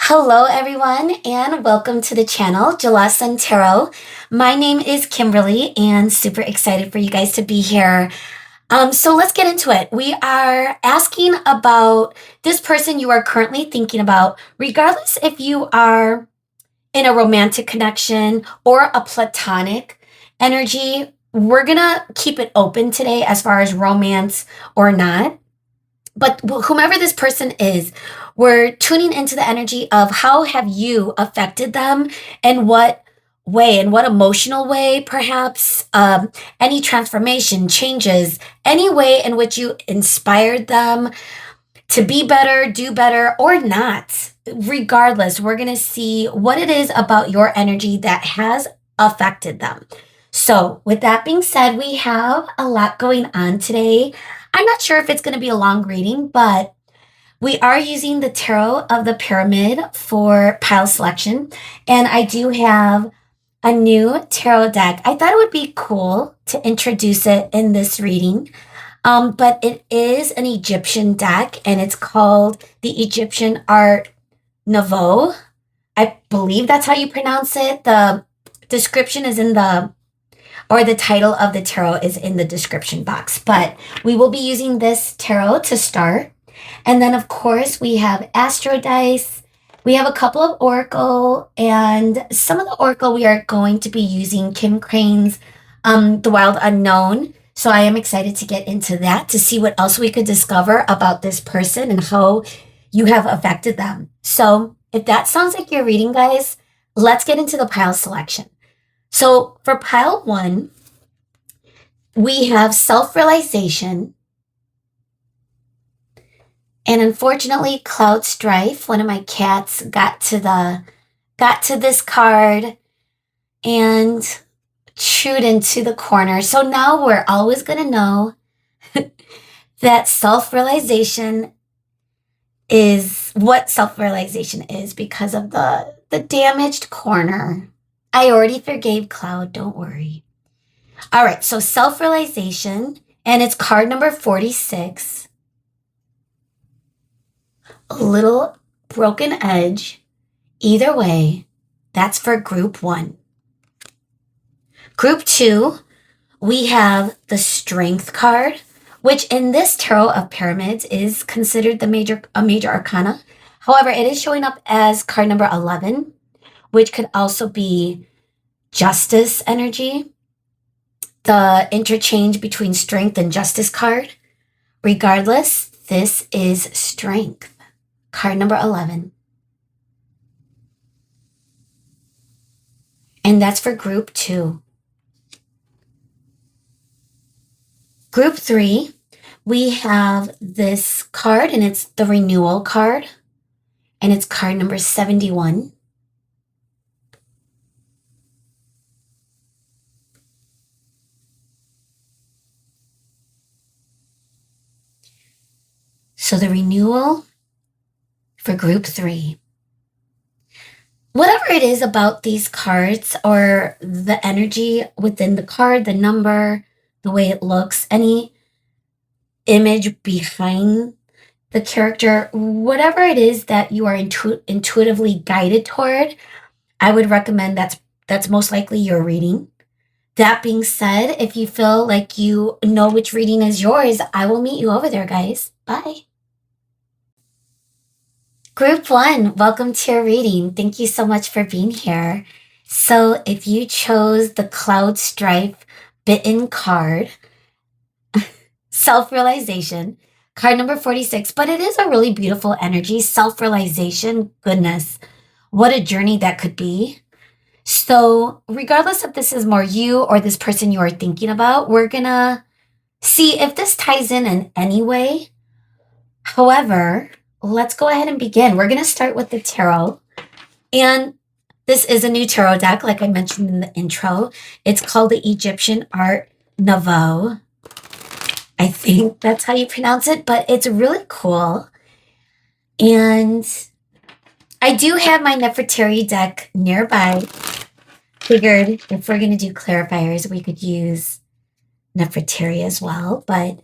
Hello, everyone, and welcome to the channel, Jalasan Tarot. My name is Kimberly, and super excited for you guys to be here. So let's get into it. We are asking about this person you are currently thinking about, regardless if you are in a romantic connection or a platonic energy. We're gonna keep it open today as far as romance or not. But whomever this person is, we're tuning into the energy of how have you affected them and what way, in what emotional way, perhaps, any transformation, changes, any way in which you inspired them to be better, do better, or not. Regardless, we're going to see what it is about your energy that has affected them. So, with that being said, we have a lot going on today. I'm not sure if it's going to be a long reading, but we are using the Tarot of the Pyramid for pile selection. And I do have a new tarot deck. I thought it would be cool to introduce it in this reading. But it is an Egyptian deck and it's called the Egyptian Art Nouveau. I believe that's how you pronounce it. The description is in the title of the tarot is in the description box. But we will be using this tarot to start. And then, of course, we have Astro Dice. We have a couple of Oracle, and some of the Oracle we are going to be using Kim Crane's The Wild Unknown. So I am excited to get into that to see what else we could discover about this person and how you have affected them. So if that sounds like your reading, guys, let's get into the pile selection. So for pile one, we have self-realization. And unfortunately, Cloud Strife, one of my cats, got to this card and chewed into the corner. So now we're always going to know that self-realization is what self-realization is because of the damaged corner. I already forgave Cloud, don't worry. All right, so self-realization, and it's card number 46. A little broken edge. Either way, that's for group one. Group two, we have the Strength card, which in this Tarot of Pyramids is considered a major arcana. However, it is showing up as card number 11, which could also be Justice energy. The interchange between Strength and Justice card. Regardless, this is Strength. Card number 11. And that's for group two. Group three, we have this card, and it's the Renewal card. And it's card number 71. So the Renewal for group three. Whatever it is about these cards or the energy within the card, the number, the way it looks, any image behind the character, whatever it is that you are intuitively guided toward, I would recommend that's most likely your reading. That being said, if you feel like you know which reading is yours, I will meet you over there, guys. Bye. Group one, welcome to your reading. Thank you so much for being here. So if you chose the Cloud Strife Bitten card, self-realization, card number 46, but it is a really beautiful energy. Self-realization, goodness, what a journey that could be. So regardless if this is more you or this person you are thinking about, we're gonna see if this ties in any way. However, let's go ahead and begin. We're going to start with the tarot. And this is a new tarot deck, like I mentioned in the intro. It's called the Egyptian Art Nouveau. I think that's how you pronounce it, but it's really cool. And I do have my Nefertari deck nearby. Figured if we're going to do clarifiers, we could use Nefertari as well. But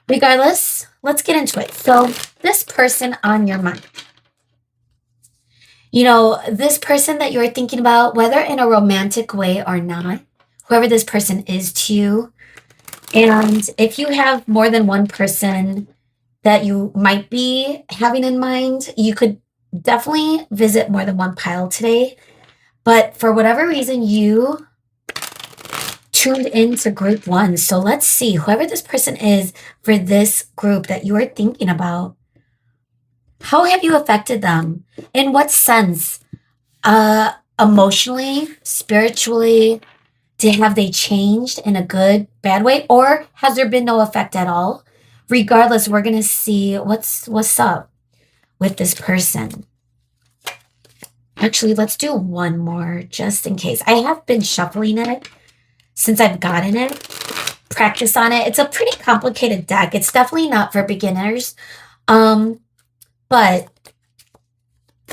regardless, let's get into it. So this person on your mind. You know, this person that you're thinking about, whether in a romantic way or not, whoever this person is to you, and if you have more than one person that you might be having in mind, you could definitely visit more than one pile today. But for whatever reason, you tuned into group one. So let's see, whoever this person is for this group that you are thinking about, how have you affected them? In what sense? Emotionally, spiritually, have they changed in a good, bad way, or has there been no effect at all? Regardless, we're gonna see what's up with this person. Actually, let's do one more just in case. I have been shuffling it since I've gotten it. Practice on it. It's a pretty complicated deck. It's definitely not for beginners. But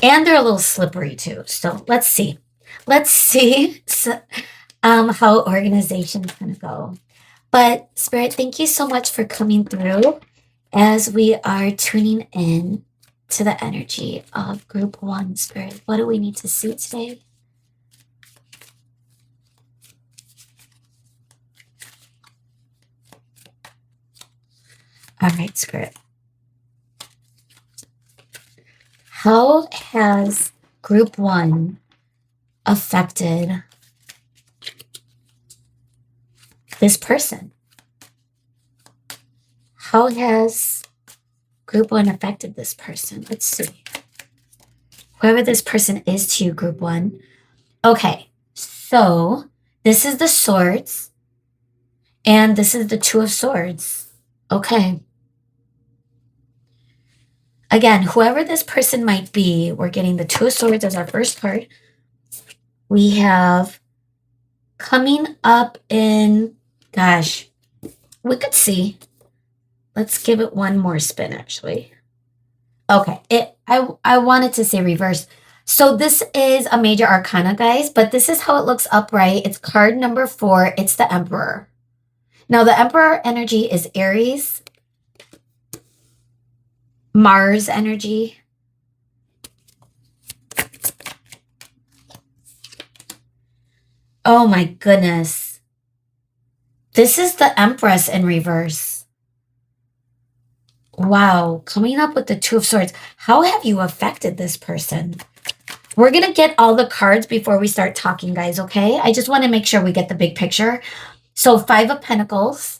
and they're a little slippery too. So let's see. Let's see how organization's gonna go. But Spirit, thank you so much for coming through as we are tuning in to the energy of group one. Spirit, what do we need to see today? All right, Spirit. How has group one affected this person? How has group one affected this person? Let's see. Whoever this person is to you, group one. Okay, so this is the swords, and this is the two of swords. Okay. Again, whoever this person might be, we're getting the two of swords as our first card. We have coming up in, gosh, we could see. Let's give it one more spin, actually. Okay, I wanted to say reverse. So this is a major arcana, guys, but this is how it looks upright. It's card number 4. It's the Emperor. Now, the Emperor energy is Aries, Mars energy. Oh my goodness. This is the Empress in reverse. Wow, coming up with the Two of Swords. How have you affected this person? We're going to get all the cards before we start talking, guys, okay? I just want to make sure we get the big picture. So 5 of Pentacles.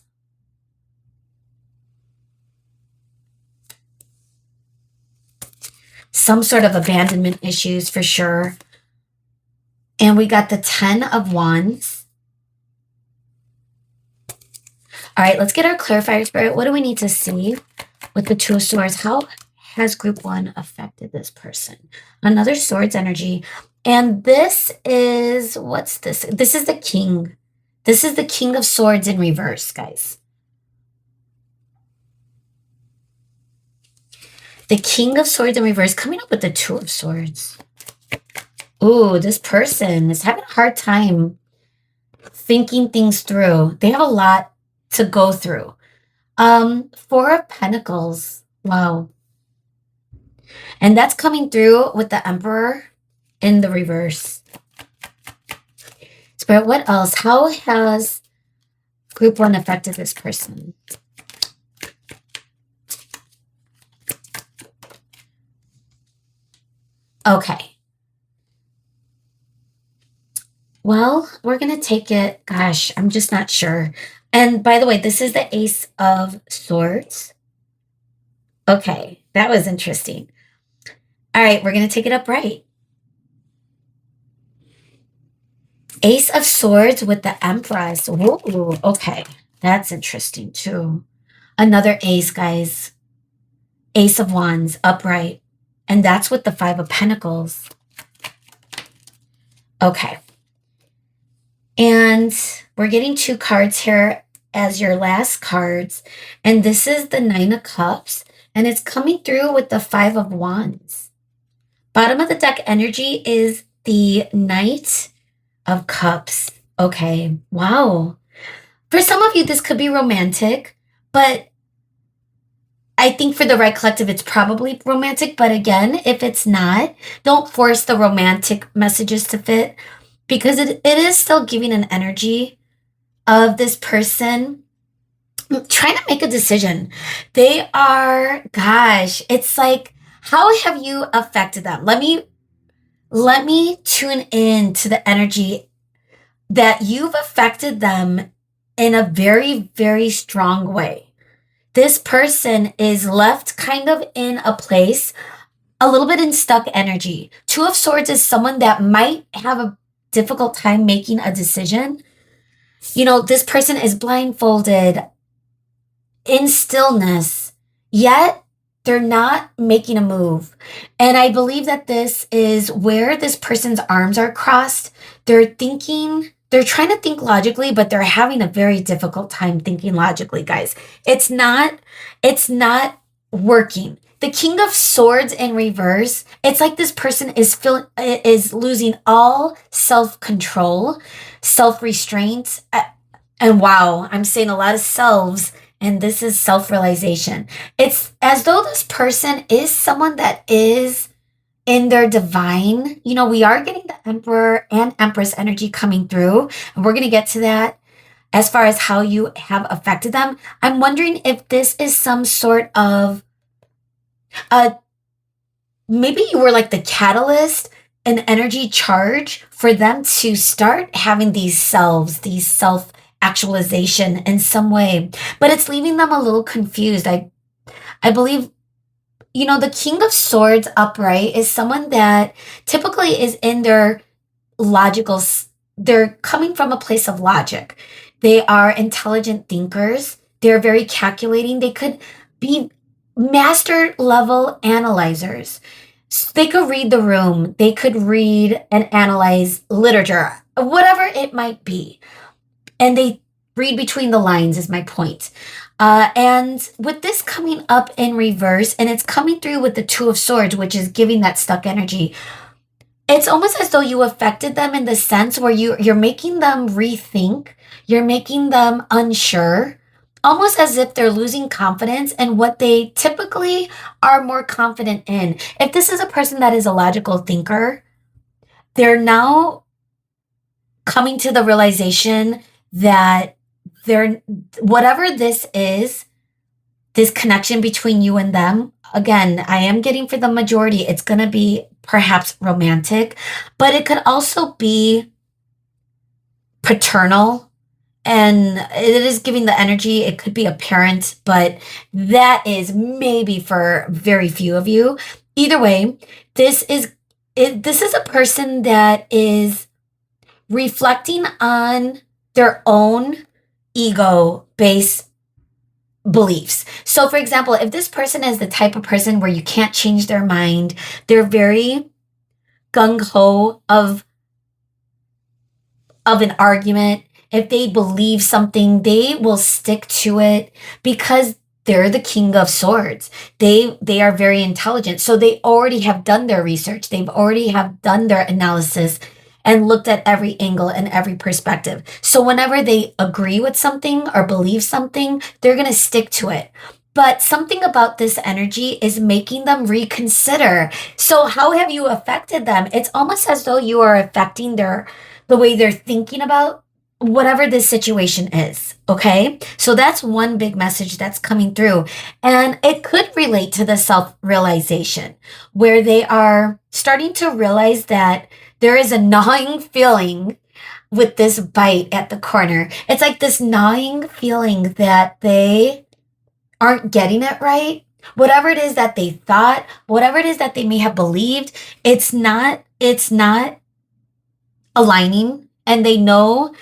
Some sort of abandonment issues for sure. And we got the 10 of Wands. All right, let's get our clarifier, Spirit. What do we need to see with the Two of Swords? How has group one affected this person? Another Swords energy. And this is, what's this? This is the King. This is the King of Swords in reverse, guys. The King of Swords in reverse, coming up with the Two of Swords. Ooh, this person is having a hard time thinking things through. They have a lot to go through. 4 of Pentacles. Wow. And that's coming through with the Emperor in the reverse. Spirit, what else? How has group one affected this person? Okay. Well, we're going to take it. Gosh, I'm just not sure. And by the way, this is the Ace of Swords. Okay, that was interesting. All right, we're going to take it upright. Ace of Swords with the Empress. Ooh, okay, that's interesting too. Another ace, guys. Ace of Wands, upright. And that's with the 5 of Pentacles. Okay. And we're getting 2 cards here as your last cards. And this is the 9 of Cups. And it's coming through with the 5 of Wands. Bottom of the deck energy is the Knight of Cups. Okay. Wow. For some of you, this could be romantic. But I think for the right collective, it's probably romantic. But again, if it's not, don't force the romantic messages to fit because it is still giving an energy of this person trying to make a decision. They are, gosh, it's like, how have you affected them? Let me tune in to the energy that you've affected them in a very, very strong way. This person is left kind of in a place, a little bit in stuck energy. Two of Swords is someone that might have a difficult time making a decision. This person is blindfolded in stillness, yet they're not making a move. And I believe that this is where this person's arms are crossed. They're trying to think logically, but they're having a very difficult time thinking logically, guys. It's not working. The King of Swords in reverse, it's like this person is losing all self-control, self-restraint. And wow, I'm saying a lot of selves, and this is self-realization. It's as though this person is someone that is in their divine. We are getting the Emperor and Empress energy coming through, and we're going to get to that as far as how you have affected them. I'm wondering if this is some sort of maybe you were like the catalyst, an energy charge for them to start having these self actualization in some way, but it's leaving them a little confused. I believe, the King of Swords upright is someone that typically is in their logical, they're coming from a place of logic. They are intelligent thinkers. They're very calculating. They could be master level analyzers. They could read the room. They could read and analyze literature, whatever it might be. And they read between the lines is my point. And with this coming up in reverse, and it's coming through with the Two of Swords, which is giving that stuck energy, it's almost as though you affected them in the sense where you're making them rethink, you're making them unsure, almost as if they're losing confidence in what they typically are more confident in. If this is a person that is a logical thinker, they're now coming to the realization that whatever this is, this connection between you and them, again, I am getting for the majority, it's going to be perhaps romantic, but it could also be paternal, and it is giving the energy. It could be a parent, but that is maybe for very few of you. Either way, this is a person that is reflecting on their own ego-based beliefs. So for example, if this person is the type of person where you can't change their mind, they're very gung-ho of an argument. If they believe something, they will stick to it because they're the King of Swords. They are very intelligent. So they already have done their research. They've already have done their analysis and looked at every angle and every perspective. So whenever they agree with something or believe something, they're going to stick to it. But something about this energy is making them reconsider. So how have you affected them? It's almost as though you are affecting the way they're thinking about whatever this situation is. Okay. So that's one big message that's coming through. And it could relate to the self-realization where they are starting to realize that there is a gnawing feeling with this bite at the corner. It's like this gnawing feeling that they aren't getting it right. Whatever it is that they thought, whatever it is that they may have believed, it's not aligning, and they know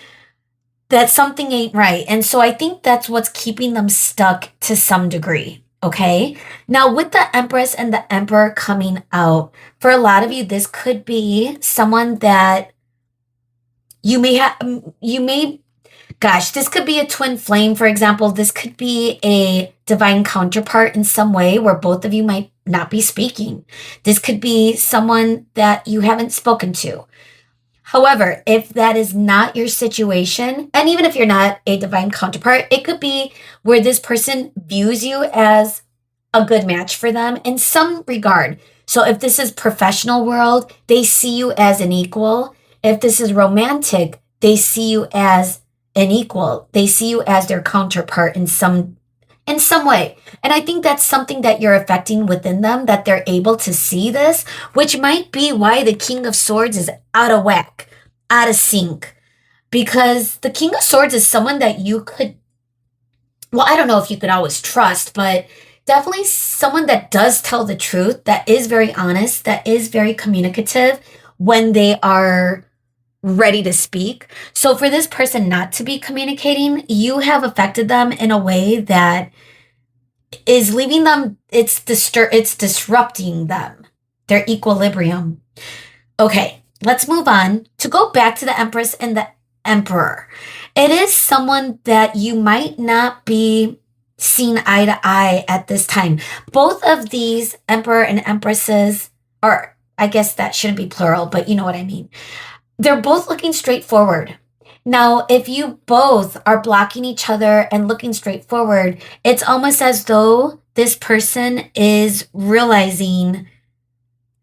that something ain't right. And so I think that's what's keeping them stuck to some degree. Okay. Now with the Empress and the Emperor coming out, for a lot of you, this could be someone that this could be a twin flame, for example. This could be a divine counterpart in some way where both of you might not be speaking. This could be someone that you haven't spoken to. However, if that is not your situation, and even if you're not a divine counterpart, it could be where this person views you as a good match for them in some regard. So if this is professional world, they see you as an equal. If this is romantic, they see you as an equal. They see you as their counterpart in some way. And I think that's something that you're affecting within them, that they're able to see this, which might be why the King of Swords is out of whack, out of sync. Because the King of Swords is someone that you could, well, I don't know if you could always trust, but definitely someone that does tell the truth, that is very honest, that is very communicative when they are ready to speak. So for this person not to be communicating, you have affected them in a way that is leaving them, it's disrupting them, their equilibrium. Okay, let's move on to go back to the Empress and the Emperor. It is someone that you might not be seen eye to eye at this time. Both of these Emperor and Empresses, or I guess that shouldn't be plural, but you know what I mean. They're both looking straight forward. Now, if you both are blocking each other and looking straight forward, it's almost as though this person is realizing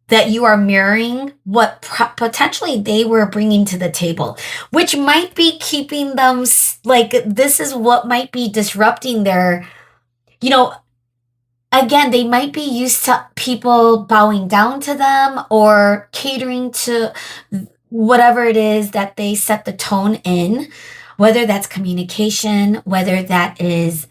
that you are mirroring what potentially they were bringing to the table, which might be keeping them like, this is what might be disrupting their, you know, again, they might be used to people bowing down to them or catering to whatever it is that they set the tone in, whether that's communication, whether that is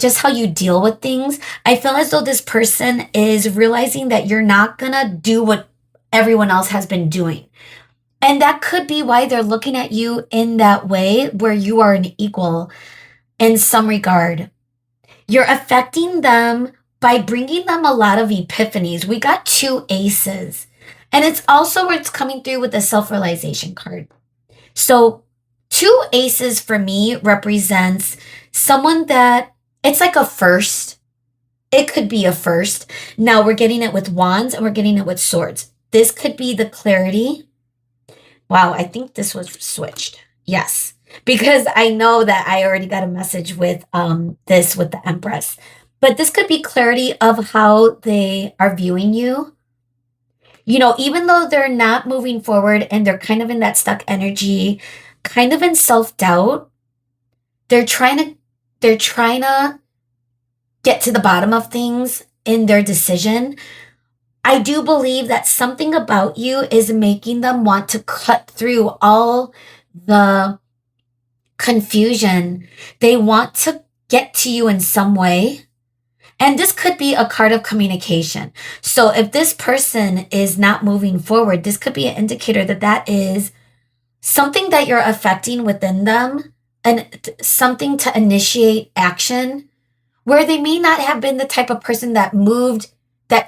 just how you deal with things. I feel as though this person is realizing that you're not gonna do what everyone else has been doing. And that could be why they're looking at you in that way, where you are an equal in some regard. You're affecting them by bringing them a lot of epiphanies. We got 2 aces. And it's also where it's coming through with the self-realization card. So 2 aces for me represents someone that it's like a first. It could be a first. Now we're getting it with wands and we're getting it with swords. This could be the clarity. Wow, I think this was switched. Yes, because I know that I already got a message with this with the Empress. But this could be clarity of how they are viewing you. You know, even though they're not moving forward and they're kind of in that stuck energy, kind of in self-doubt, they're trying to get to the bottom of things in their decision. I do believe that something about you is making them want to cut through all the confusion. They want to get to you in some way. And this could be a card of communication. So if this person is not moving forward, this could be an indicator that that is something that you're affecting within them and something to initiate action where they may not have been the type of person that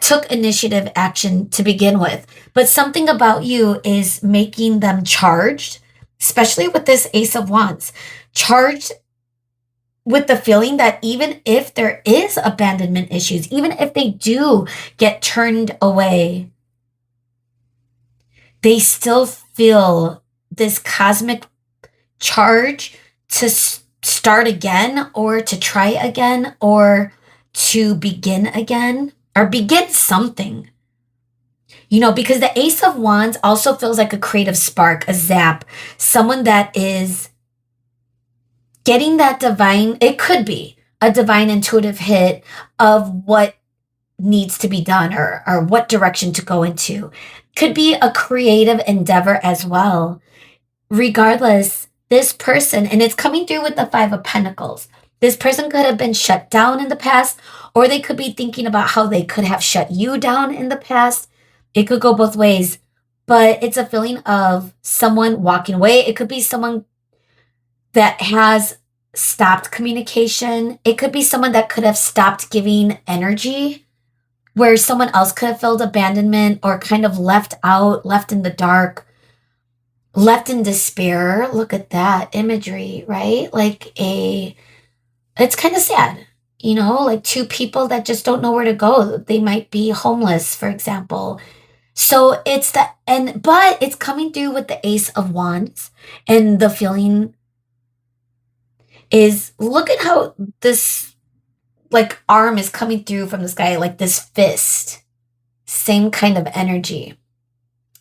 took initiative action to begin with. But something about you is making them charged, especially with this Ace of Wands, charged with the feeling that even if there is abandonment issues, even if they do get turned away, they still feel this cosmic charge to start again or to try again or to begin again or begin something. You know, because the Ace of Wands also feels like a creative spark, a zap, someone that is getting that divine, it could be a divine intuitive hit of what needs to be done or what direction to go into. Could be a creative endeavor as well. Regardless, this person, and it's coming through with the 5 of Pentacles, this person could have been shut down in the past, or they could be thinking about how they could have shut you down in the past. It could go both ways, but it's a feeling of someone walking away. It could be someone that has stopped communication. It could be someone that could have stopped giving energy, where someone else could have felt abandonment or kind of left out, left in the dark, left in despair. Look at that imagery, right? It's kind of sad, you know, like 2 people that just don't know where to go. They might be homeless, for example. So but it's coming through with the Ace of Wands, and the feeling is, look at how this like arm is coming through from the sky, like this fist. Same kind of energy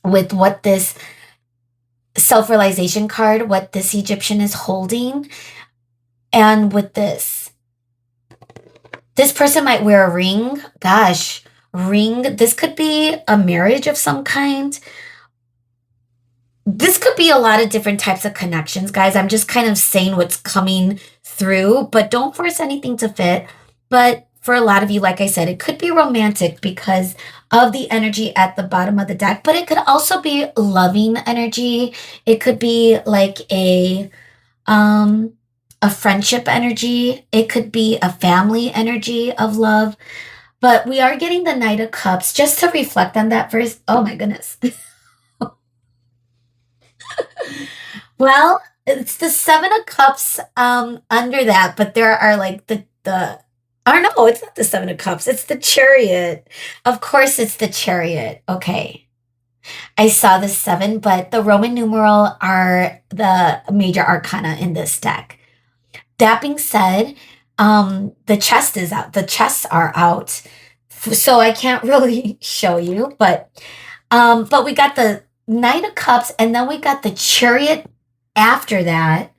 with what this self-realization card, what this Egyptian is holding, and with this. This person might wear a ring. Gosh, ring. This could be a marriage of some kind. This could be a lot of different types of connections, guys. I'm just kind of saying what's coming through, but don't force anything to fit. But for a lot of you, like I said, it could be romantic because of the energy at the bottom of the deck, but it could also be loving energy. It could be like a friendship energy. It could be a family energy of love. But we are getting the Knight of Cups just to reflect on that first. Oh my goodness. Well, it's the Seven of Cups under that, but there are like the or no, it's not the Seven of Cups. It's the Chariot. Of course it's the Chariot. Okay. I saw the 7, but the Roman numeral are the major arcana in this deck. That being said, the chest is out. The chests are out. So I can't really show you, but we got the Knight of Cups and then we got the Chariot after that.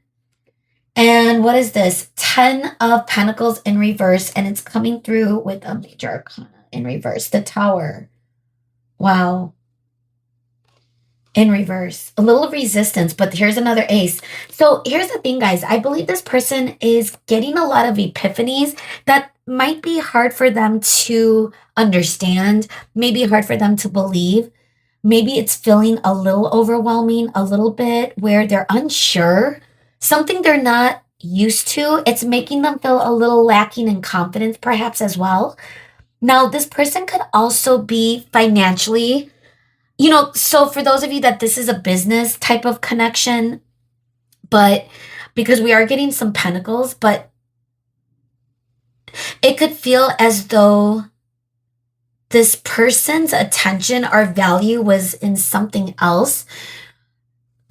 And what is this? 10 of Pentacles in reverse, and it's coming through with a major arcana in reverse. The Tower. Wow. In reverse. A little resistance, but here's another ace. So here's the thing, guys. I believe this person is getting a lot of epiphanies that might be hard for them to understand, maybe hard for them to believe. Maybe it's feeling a little overwhelming, a little bit where they're unsure, something they're not used to. It's making them feel a little lacking in confidence, perhaps as well. Now, this person could also be financially, so for those of you that this is a business type of connection, but because we are getting some pentacles, but it could feel as though this person's attention or value was in something else.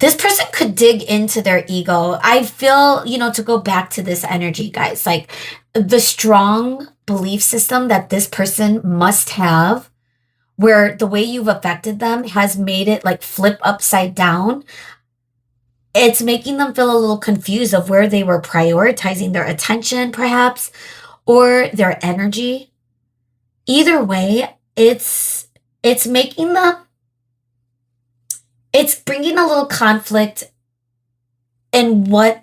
This person could dig into their ego. I feel, to go back to this energy, guys, like the strong belief system that this person must have, where the way you've affected them has made it like flip upside down. It's making them feel a little confused of where they were prioritizing their attention, perhaps, or their energy. Either way, it's making them, it's bringing a little conflict in what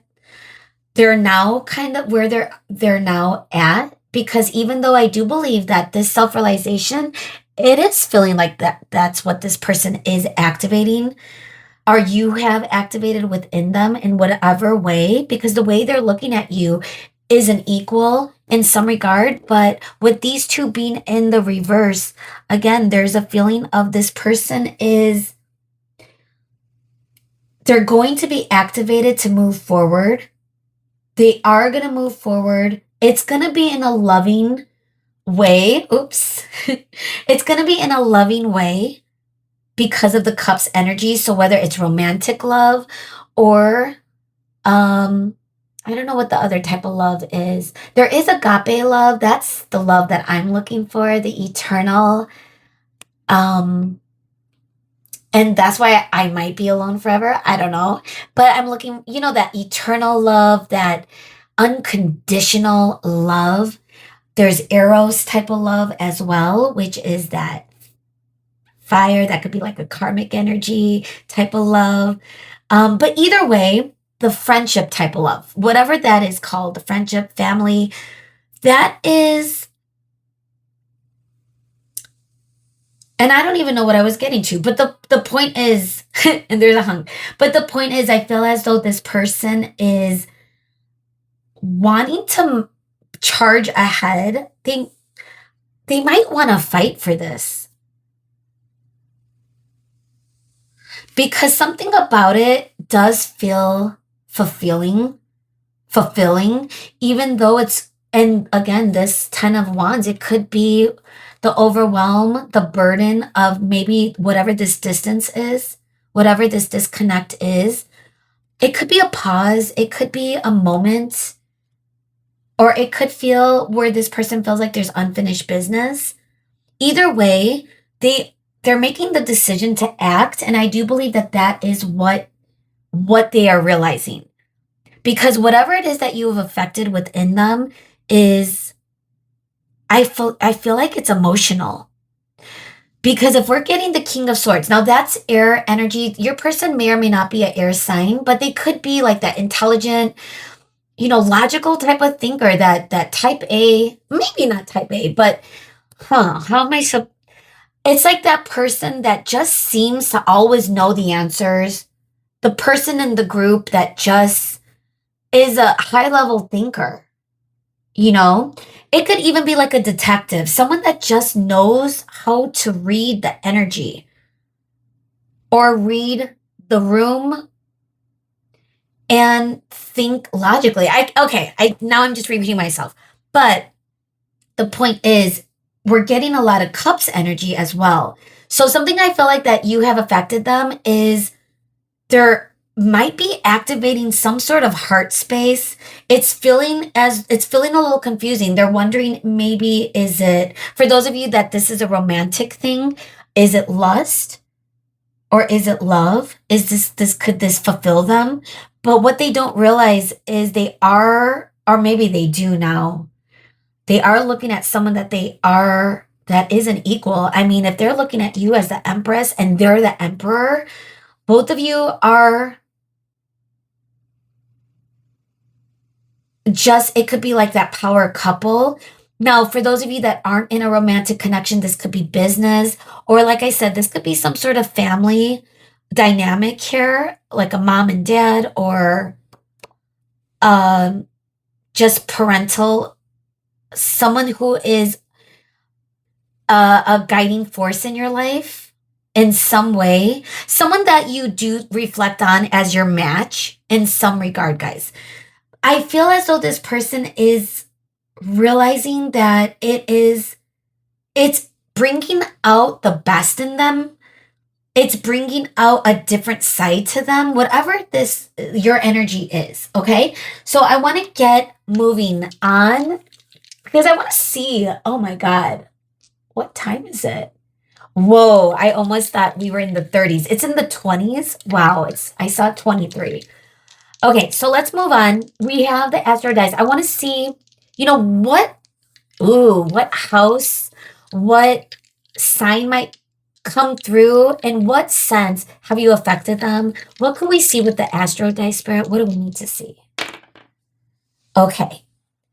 they're now kind of where they're now at, because even though I do believe that this self-realization, it is feeling like that's what this person is activating, or you have activated within them in whatever way, because the way they're looking at you is an equal in some regard, but with these two being in the reverse, again, there's a feeling of this person they're going to be activated to move forward. They are going to move forward. It's going to be in a loving way. Oops. It's going to be in a loving way because of the Cups energy. So whether it's romantic love or, I don't know what the other type of love is. There is agape love. That's the love that I'm looking for, the eternal. And that's why I might be alone forever. I don't know. But I'm looking, that eternal love, that unconditional love. There's Eros type of love as well, which is that fire that could be like a karmic energy type of love. But either way, the friendship type of love, whatever that is called, the friendship, family, that is, and I don't even know what I was getting to, but the point is, and there's a hung, but the point is, I feel as though this person is wanting to charge ahead. They might want to fight for this, because something about it does feel fulfilling, even though it's, and again, this 10 of Wands, it could be the overwhelm, the burden of maybe whatever this distance is, whatever this disconnect is. It could be a pause. It could be a moment or it could feel where this person feels like there's unfinished business. Either way, they're making the decision to act, and I do believe that that is what they are realizing. Because whatever it is that you have affected within them is I feel like it's emotional. Because if we're getting the King of Swords, now that's air energy. Your person may or may not be an air sign, but they could be like that intelligent, logical type of thinker, that type A, maybe not type A, but how am I so it's like that person that just seems to always know the answers. The person in the group that just is a high level thinker, you know? It could even be like a detective, someone that just knows how to read the energy or read the room and think logically. Now I'm just repeating myself. But the point is, we're getting a lot of cups energy as well. So something I feel like that you have affected them is there might be activating some sort of heart space. It's feeling a little confusing. They're wondering, maybe, is it, for those of you that this is a romantic thing, is it lust or is it love? Is this could this fulfill them? But what they don't realize is they are, or maybe they do now, they are looking at someone that is an equal. I mean, if they're looking at you as the empress and they're the emperor, both of you are it could be like that power couple. Now, for those of you that aren't in a romantic connection, this could be business, or like I said, this could be some sort of family dynamic here, like a mom and dad, or um, just parental, someone who is a guiding force in your life in some way, someone that you do reflect on as your match in some regard, guys. I feel as though this person is realizing that it's bringing out the best in them. It's bringing out a different side to them, whatever your energy is. Okay. So I want to get moving on because I want to see, oh my God, what time is it? Whoa, I almost thought we were in the 30s. It's in the 20s. Wow, I saw 23. Okay, so let's move on. We have the Astro Dice. I want to see, what house, what sign might come through, and what sense have you affected them? What can we see with the Astro Dice Spirit? What do we need to see? Okay,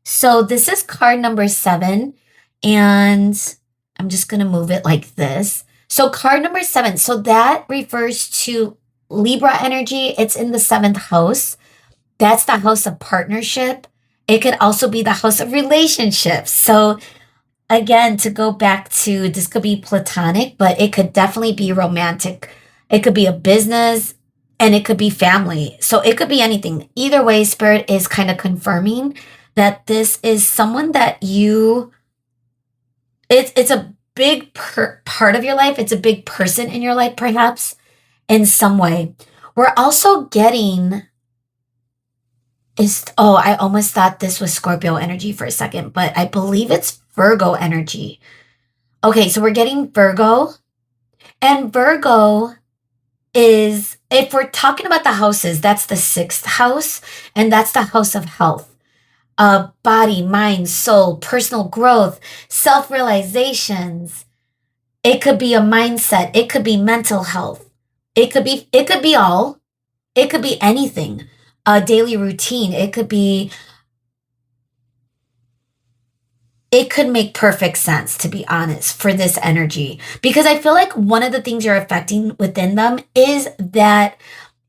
so this is card number 7, and I'm just going to move it like this. So card number 7, so that refers to Libra energy. It's in the 7th house. That's the house of partnership. It could also be the house of relationships. So again, to go back to, this could be platonic, but it could definitely be romantic. It could be a business and it could be family. So it could be anything. Either way, Spirit is kind of confirming that this is someone that it's a big part of your life. It's a big person in your life, perhaps in some way. We're also getting I almost thought this was Scorpio energy for a second, but I believe it's Virgo energy. Okay, so we're getting Virgo, and Virgo is, if we're talking about the houses, that's the 6th house, and that's the house of health. Body, mind, soul, personal growth, self-realizations. It could be a mindset. It could be mental health. It could be all. It could be anything. A daily routine. It could make perfect sense, to be honest, for this energy. Because I feel like one of the things you're affecting within them is that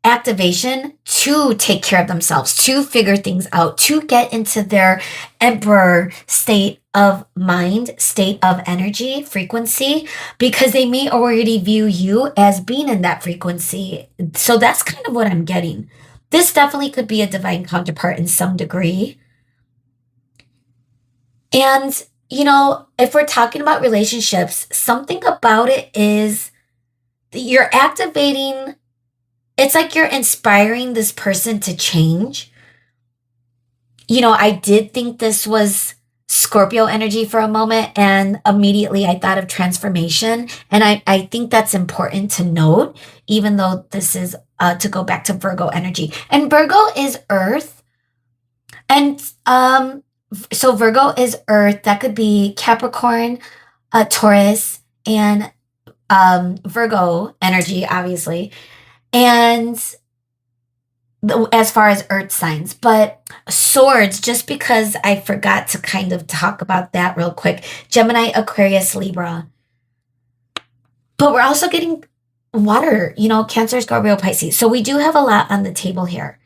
activation to take care of themselves, to figure things out, to get into their emperor state of mind, state of energy, frequency, because they may already view you as being in that frequency. So that's kind of what I'm getting. This definitely could be a divine counterpart in some degree. And, if we're talking about relationships, something about it is that you're activating, it's like you're inspiring this person to change. I did think this was Scorpio energy for a moment, and immediately I thought of transformation. And I think that's important to note, even though this is to go back to Virgo energy. And Virgo is Earth. And so Virgo is Earth. That could be Capricorn, Taurus, and Virgo energy, obviously. And as far as earth signs, but swords, just because I forgot to kind of talk about that real quick. Gemini, Aquarius, Libra. But we're also getting water, Cancer, Scorpio, Pisces. So we do have a lot on the table here.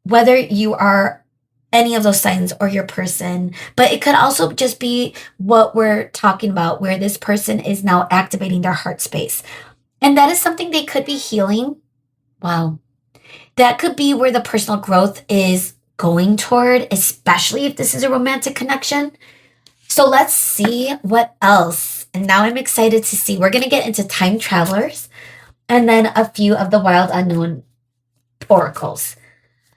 Whether you are any of those signs or your person, but it could also just be what we're talking about, where this person is now activating their heart space. And that is something they could be healing. Wow. That could be where the personal growth is going toward, especially if this is a romantic connection. So let's see what else. And now I'm excited to see. We're going to get into time travelers and then a few of the wild unknown oracles.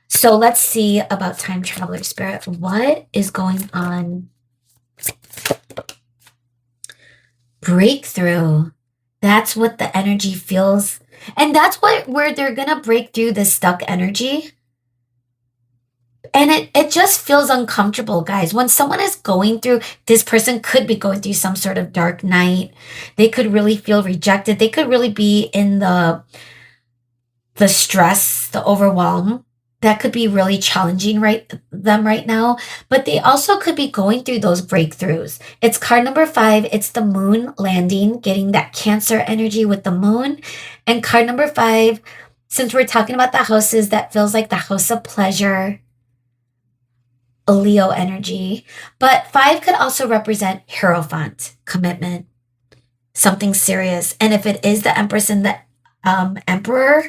So let's see about time traveler spirit. What is going on? Breakthrough. That's what the energy feels. And that's where they're going to break through this stuck energy. And it just feels uncomfortable, guys. When someone is going through, this person could be going through some sort of dark night. They could really feel rejected. They could really be in the stress, the overwhelm. That could be really challenging them right now, but they also could be going through those breakthroughs. It's card number 5. It's the moon landing, getting that Cancer energy with the moon. And card number 5, since we're talking about the houses, that feels like the house of pleasure, a Leo energy. But 5 could also represent Hierophant, commitment, something serious. And if it is the Empress and the Emperor,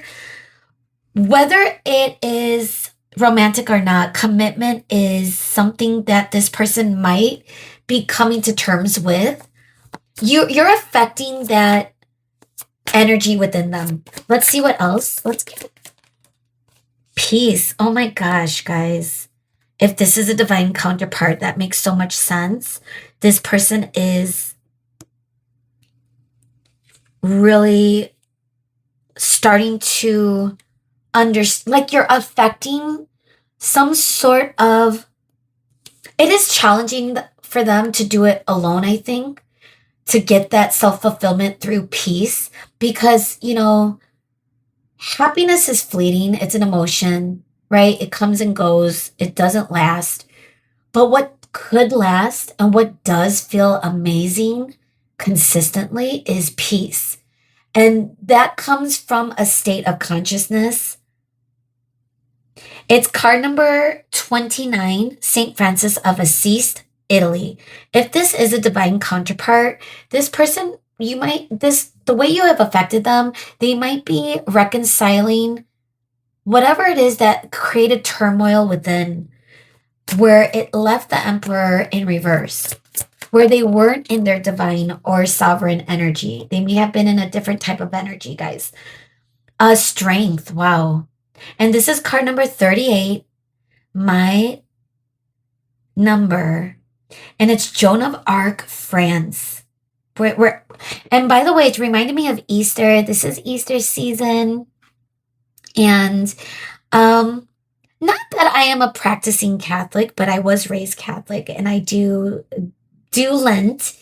whether it is romantic or not, commitment is something that this person might be coming to terms with. You're affecting that energy within them. Let's see what else. Let's get peace. Oh my gosh, guys. If this is a divine counterpart, that makes so much sense. This person is really starting to like you're affecting some sort of, it is challenging for them to do it alone, I think, to get that self-fulfillment through peace, because, happiness is fleeting. It's an emotion, right? It comes and goes. It doesn't last. But what could last and what does feel amazing consistently is peace. And that comes from a state of consciousness. It's card number 29, St. Francis of Assisi, Italy. If this is a divine counterpart, this person, the way you have affected them, they might be reconciling whatever it is that created turmoil within, where it left the Emperor in reverse, where they weren't in their divine or sovereign energy. They may have been in a different type of energy, guys. Strength, wow. And this is card number 38, my number. And it's Joan of Arc, France. And by the way, it's reminding me of Easter. This is Easter season. And not that I am a practicing Catholic, but I was raised Catholic and I do Lent.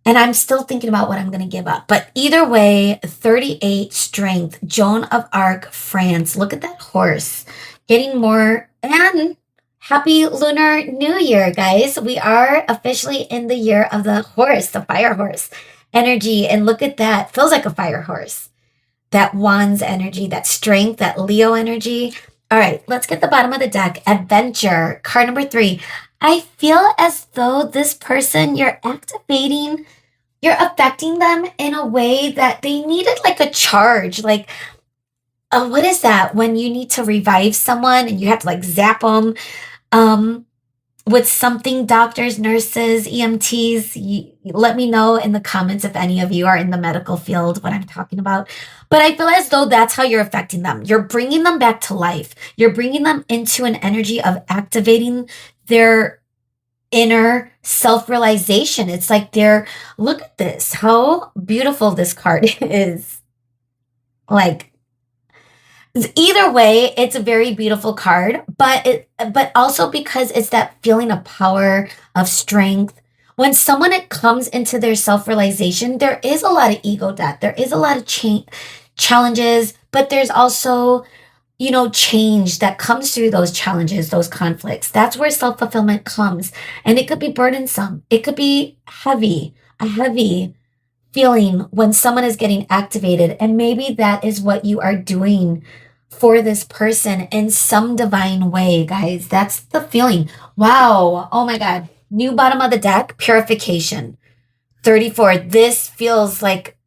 And I'm still thinking about what I'm going to give up. But either way, 38 strength, Joan of Arc, France. Look at that horse. Getting more. And happy Lunar New Year, guys. We are officially in the year of the horse, the fire horse energy. And look at that. Feels like a fire horse. That Wands energy, that strength, that Leo energy. All right, let's get the bottom of the deck. Adventure, card number 3. I feel as though this person, you're affecting them in a way that they needed like a charge. Like, what is that? When you need to revive someone and you have to like zap them. with something, doctors, nurses, EMTs, let me know in the comments if any of you are in the medical field, what I'm talking about. But I feel as though that's how you're affecting them. You're bringing them back to life. You're bringing them into an energy of activating their inner self-realization. It's like look at this, how beautiful this card is. Like, either way, it's a very beautiful card, but also because it's that feeling of power, of strength. When someone it comes into their self-realization, there is a lot of ego death. There is a lot of challenges, but there's also, change that comes through those challenges, those conflicts. That's where self-fulfillment comes. And it could be burdensome. It could be a heavy feeling when someone is getting activated. And maybe that is what you are doing for this person in some divine way, guys. That's the feeling. Wow. Oh my God. New bottom of the deck, purification. 34. This feels like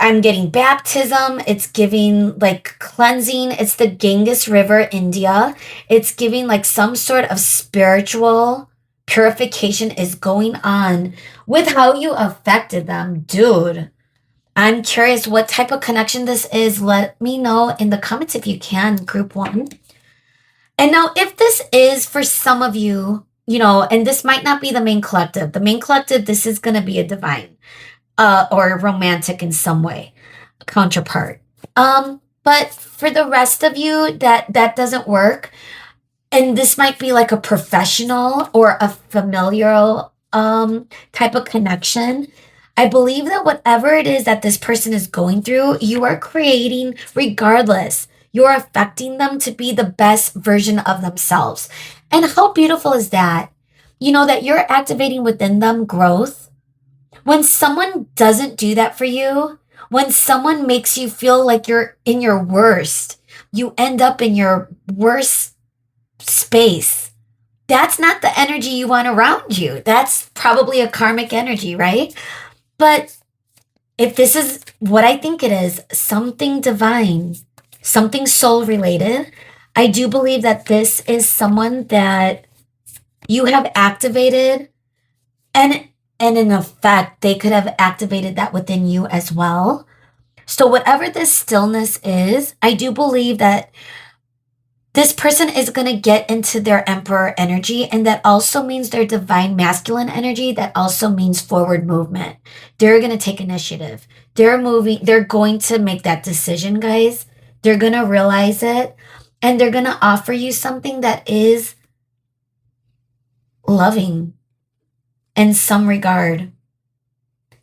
I'm getting baptism. It's giving like cleansing. It's the Ganges River, India. It's giving like some sort of spiritual purification is going on with how you affected them. Dude, I'm curious what type of connection this is. Let me know in the comments if you can, group one. And now if this is for some of you, and this might not be the main collective. The main collective, this is going to be a divine or romantic in some way, counterpart. But for the rest of you, that doesn't work. And this might be like a professional or a familial type of connection. I believe that whatever it is that this person is going through, you are creating regardless. You're affecting them to be the best version of themselves. And how beautiful is that? That you're activating within them growth. When someone doesn't do that for you, when someone makes you feel like you're in your worst, you end up in your worst space. That's not the energy you want around you. That's probably a karmic energy, right? But if this is what I think it is, something divine, something soul related, I do believe that this is someone that you have activated, and in effect, they could have activated that within you as well. So whatever this stillness is, I do believe that this person is going to get into their emperor energy, and that also means their divine masculine energy. That also means forward movement. They're going to take initiative. They're going to make that decision, guys. They're going to realize it, and they're going to offer you something that is loving in some regard.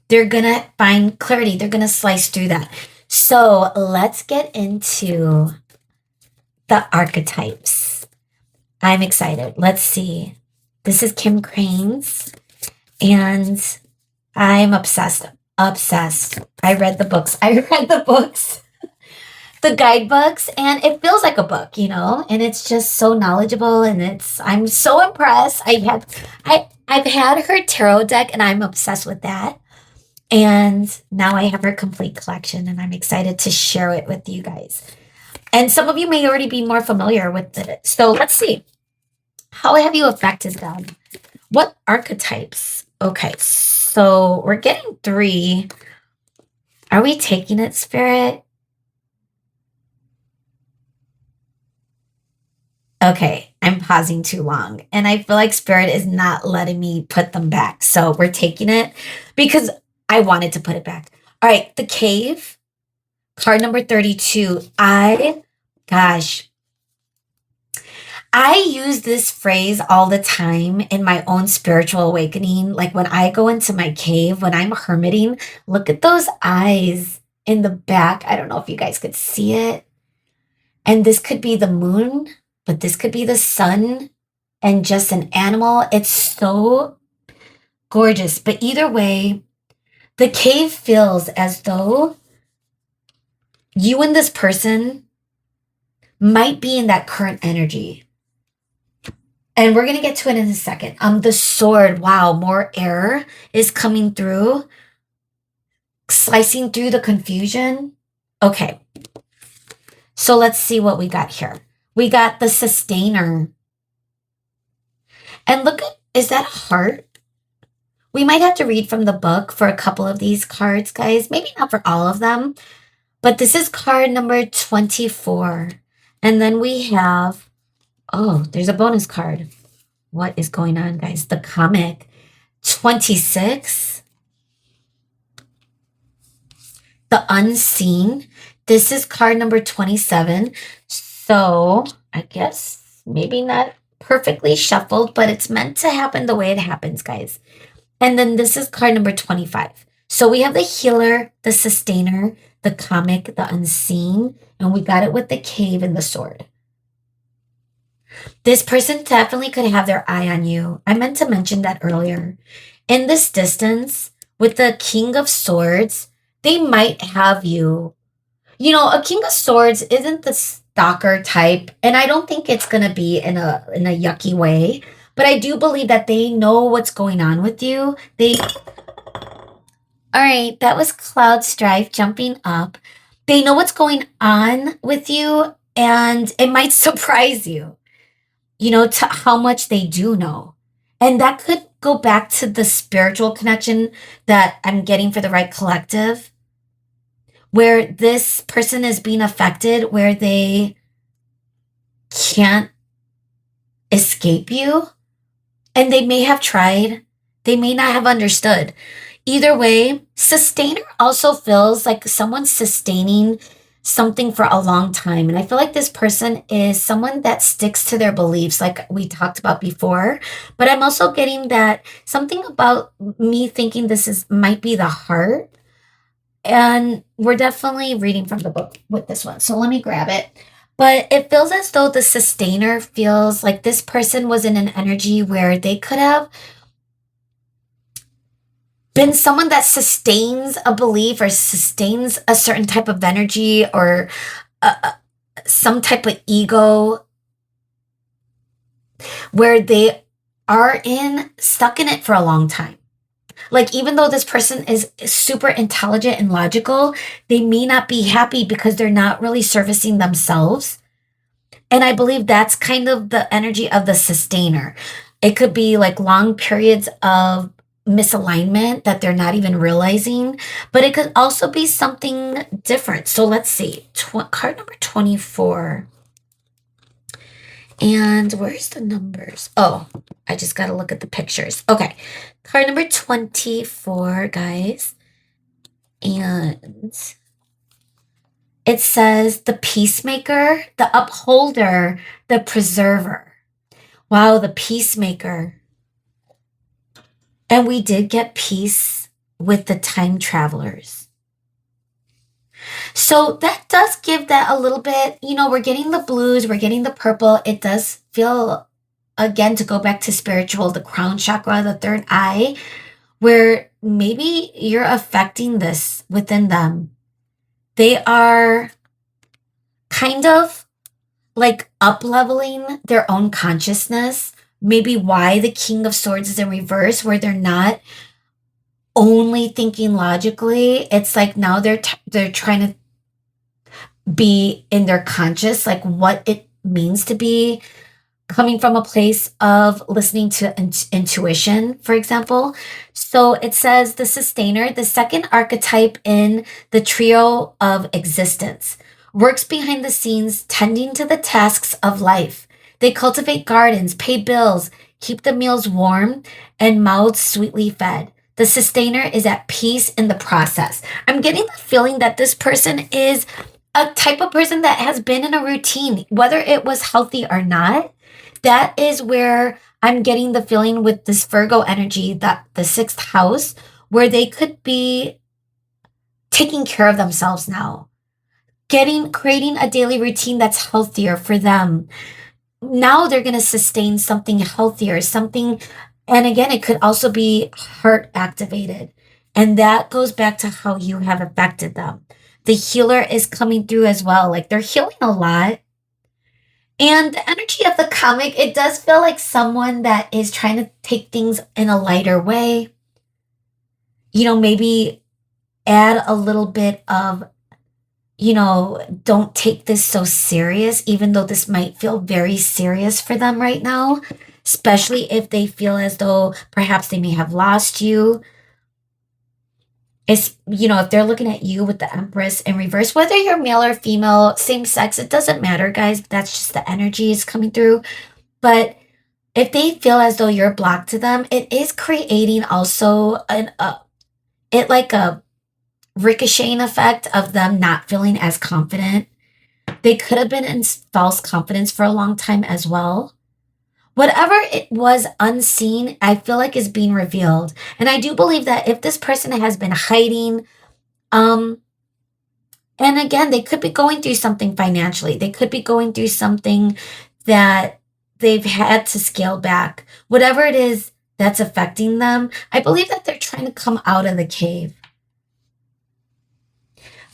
They're going to find clarity. They're going to slice through that. So let's get into the archetypes. I'm excited. Let's see. This is Kim Cranes, and I'm obsessed. Obsessed. I read the books. The guidebooks, and it feels like a book, and it's just so knowledgeable, and I'm so impressed. I've had her tarot deck, and I'm obsessed with that. And now I have her complete collection, and I'm excited to share it with you guys. And some of you may already be more familiar with it. So let's see. How have you affected them? What archetypes? Okay, so we're getting 3. Are we taking it, Spirit? Okay, I'm pausing too long. And I feel like Spirit is not letting me put them back. So we're taking it because I wanted to put it back. All right, the cave. Card number 32. I use this phrase all the time in my own spiritual awakening. Like when I go into my cave, when I'm hermiting, look at those eyes in the back. I don't know if you guys could see it. And this could be the moon, but this could be the sun and just an animal. It's so gorgeous. But either way, the cave feels as though you and this person might be in that current energy. And we're going to get to it in a second. The sword, wow, more air is coming through, slicing through the confusion. Okay. So let's see what we got here. We got the sustainer. And look at, is that a heart? We might have to read from the book for a couple of these cards, guys. Maybe not for all of them, but this is card number 24. And then we have, oh, there's a bonus card. What is going on, guys? The comic 26. The Unseen. This is card number 27. So I guess maybe not perfectly shuffled, but it's meant to happen the way it happens, guys. And then this is card number 25. So we have the Healer, the Sustainer, the Comic, the Unseen, and we got it with the Cave and the Sword. This person definitely could have their eye on you. I meant to mention that earlier. In this distance, with the King of Swords, they might have you. You know, a King of Swords isn't the stalker type, and I don't think it's going to be in a yucky way, but I do believe that they know what's going on with you. All right, that was Cloud Strife jumping up. They know what's going on with you, and it might surprise you, you know, to how much they do know. And that could go back to the spiritual connection that I'm getting for the right collective, where this person is being affected, where they can't escape you. And they may have tried, they may not have understood. Either way, sustainer also feels like someone's sustaining something for a long time. And I feel like this person is someone that sticks to their beliefs, like we talked about before. But I'm also getting that something about me thinking might be the heart. And we're definitely reading from the book with this one. So let me grab it. But it feels as though the sustainer feels like this person was in an energy where they could have been someone that sustains a belief or sustains a certain type of energy or some type of ego where they are stuck in it for a long time. Like, even though this person is super intelligent and logical, they may not be happy because they're not really servicing themselves. And I believe that's kind of the energy of the sustainer. It could be like long periods of misalignment that they're not even realizing, but it could also be something different. So let's see, card number 24. And where's the numbers? Oh, I just got to look at the pictures. Okay, card number 24, guys. And it says the Peacemaker, the Upholder, the Preserver. Wow, the Peacemaker. And we did get peace with the Time Travelers. So that does give that a little bit, you know, we're getting the blues, we're getting the purple. It does feel, again, to go back to spiritual, the crown chakra, the third eye, where maybe you're affecting this within them. They are kind of like up-leveling their own consciousness. Maybe why the King of Swords is in reverse, where they're not only thinking logically. It's like now they're trying to be in their conscious, like what it means to be coming from a place of listening to intuition, for example. So it says the sustainer, the second archetype in the trio of existence, works behind the scenes, tending to the tasks of life. They cultivate gardens, pay bills, keep the meals warm, and mouths sweetly fed. The sustainer is at peace in the process. I'm getting the feeling that this person is a type of person that has been in a routine, whether it was healthy or not. That is where I'm getting the feeling with this Virgo energy, that the sixth house, where they could be taking care of themselves now, creating a daily routine that's healthier for them. Now they're going to sustain something healthier, something, and again, it could also be heart activated. And that goes back to how you have affected them. The healer is coming through as well. Like, they're healing a lot. And the energy of the comic, it does feel like someone that is trying to take things in a lighter way. You know, maybe add a little bit of, you know, don't take this so serious, even though this might feel very serious for them right now. especially if they feel as though perhaps they may have lost you. It's, if they're looking at you with the Empress in reverse, whether you're male or female, same sex, it doesn't matter, guys. That's just the energy is coming through. But if they feel as though you're blocked to them, it is creating also a ricocheting effect of them not feeling as confident. They could have been in false confidence for a long time as well. Whatever it was unseen, I feel like is being revealed. And I do believe that if this person has been hiding, and again, they could be going through something financially. They could be going through something that they've had to scale back. Whatever it is that's affecting them, I believe that they're trying to come out of the cave.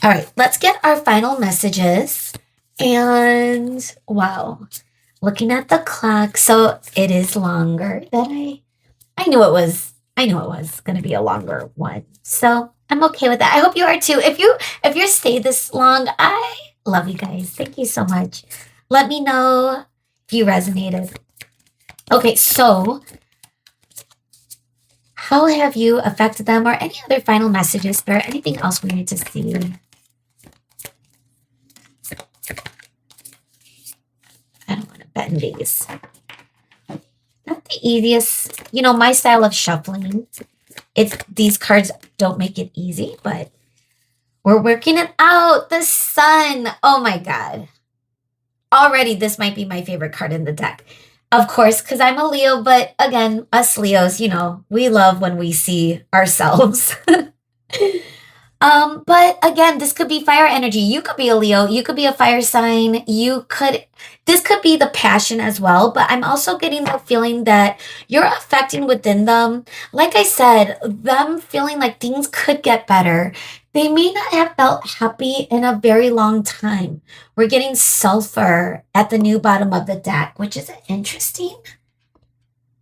All right, let's get our final messages. And wow, looking at the clock, so it is longer than I knew it was. I knew it was going to be a longer one. So I'm okay with that. I hope you are too. If you stay this long, I love you guys. Thank you so much. Let me know if you resonated. Okay, so how have you affected them, or any other final messages, or anything else we need to see? I don't want to bend these. Not the easiest, my style of shuffling. These cards don't make it easy, but we're working it out. The Sun. Oh my God. Already, this might be my favorite card in the deck. Of course, because I'm a Leo, but again, us Leos, we love when we see ourselves. But again, this could be fire energy. You could be a Leo, you could be a fire sign, this could be the passion as well, but I'm also getting the feeling that you're affecting within them. Like I said, them feeling like things could get better. They may not have felt happy in a very long time. We're getting sulfur at the new bottom of the deck, which is an interesting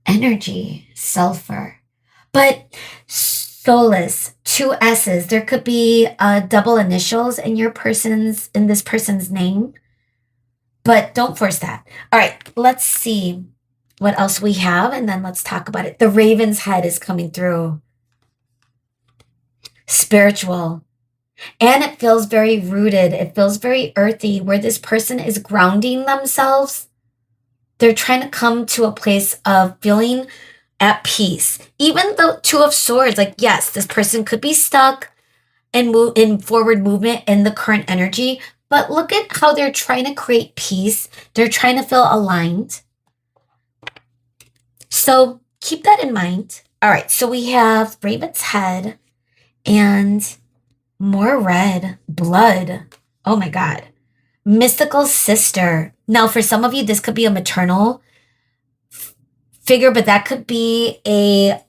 energy, sulfur. But Solace, 2 S's. There could be double initials in this person's name, but don't force that. All right, let's see what else we have, and then let's talk about it. The Raven's head is coming through. Spiritual. And it feels very rooted. It feels very earthy, where this person is grounding themselves. They're trying to come to a place of feeling at peace. Even the 2 of Swords, like, yes, this person could be stuck and move in forward movement in the current energy, but look at how they're trying to create peace. They're trying to feel aligned. So keep that in mind. All right, so we have Raven's head and more red blood. Oh my God. Mystical sister. Now, for some of you, this could be a maternal figure, but that could be a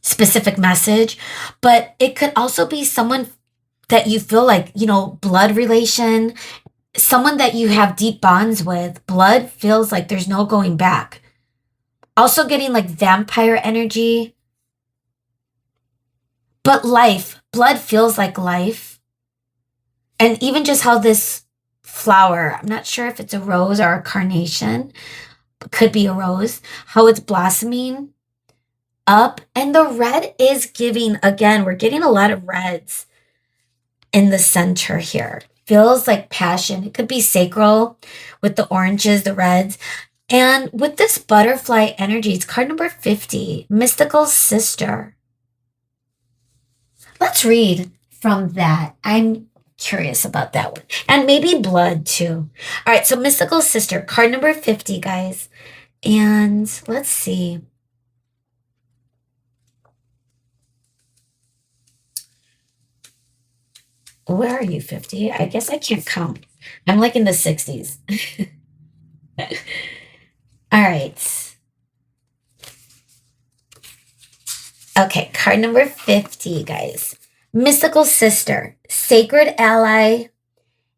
specific message. But it could also be someone that you feel like, blood relation, someone that you have deep bonds with. Blood feels like there's no going back. Also getting like vampire energy. But life, blood feels like life. And even just how this flower, I'm not sure if it's a rose or a carnation, but could be a rose, how it's blossoming up. And the red is giving, again, we're getting a lot of reds in the center here. Feels like passion. It could be sacral with the oranges, the reds. And with this butterfly energy, it's card number 50, mystical sister. Let's read from that. I'm curious about that one. And maybe blood too. All right, so mystical sister, card number 50, guys. And let's see. Where are you, 50? I guess I can't count. I'm like in the 60s. All right. Okay, card number 50, guys. Mystical sister, sacred ally,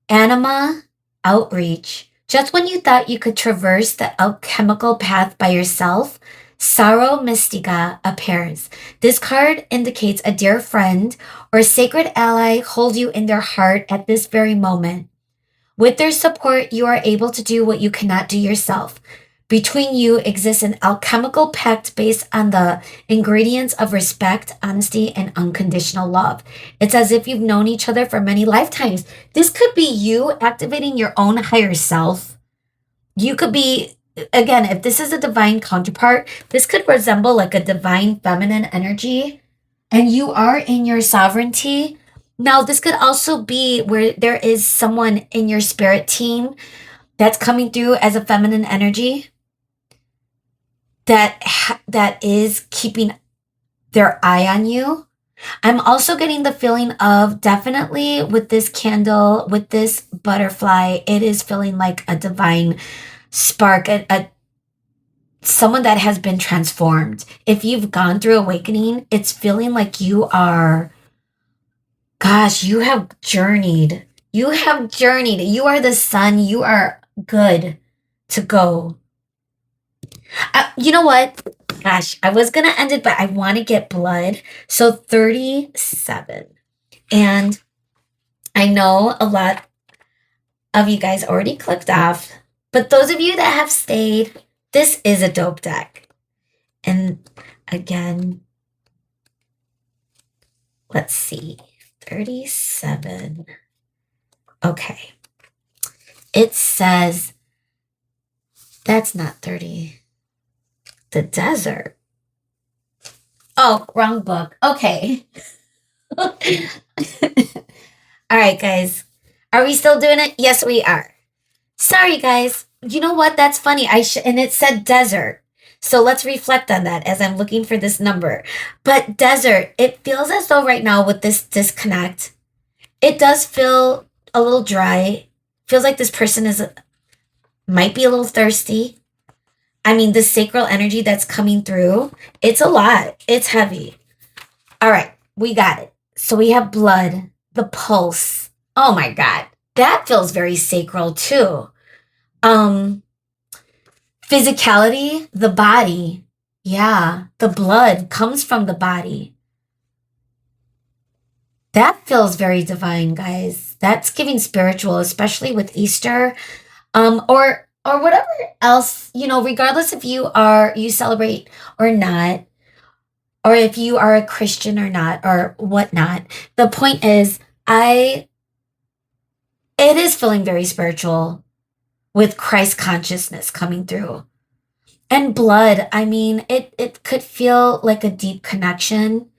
anima, outreach. Just when you thought you could traverse the alchemical path by yourself, sorrow mystica appears. This card indicates a dear friend or sacred ally hold you in their heart at this very moment. With their support, you are able to do what you cannot do yourself. Between you exists an alchemical pact based on the ingredients of respect, honesty, and unconditional love. It's as if you've known each other for many lifetimes. This could be you activating your own higher self. You could be, again, if this is a divine counterpart, this could resemble like a divine feminine energy, and you are in your sovereignty. Now, this could also be where there is someone in your spirit team that's coming through as a feminine energy that is keeping their eye on you. I'm also getting the feeling of definitely with this candle, with this butterfly, it is feeling like a divine spark, someone that has been transformed. If you've gone through awakening, it's feeling like you are, gosh, you have journeyed. You have journeyed. You are the sun. You are good to go. You know what? Gosh, I was going to end it, but I want to get blood. So 37. And I know a lot of you guys already clicked off, but those of you that have stayed, this is a dope deck. And again, let's see, 37. Okay. It says, that's not 30. The desert. Oh, wrong book. Okay. All right, guys. Are we still doing it? Yes, we are. Sorry, guys. You know what? That's funny. And it said desert. So let's reflect on that as I'm looking for this number. But desert, it feels as though right now with this disconnect, it does feel a little dry. Feels like this person might be a little thirsty. I mean, the sacral energy that's coming through, it's a lot. It's heavy. All right, we got it. So we have blood, the pulse. Oh my God. That feels very sacral too. Physicality, the body. Yeah, the blood comes from the body. That feels very divine, guys. That's giving spiritual, especially with Easter. Or whatever else, regardless if you celebrate or not, or if you are a Christian or not, or whatnot. The point is, it is feeling very spiritual with Christ consciousness coming through. And blood, I mean, it could feel like a deep connection,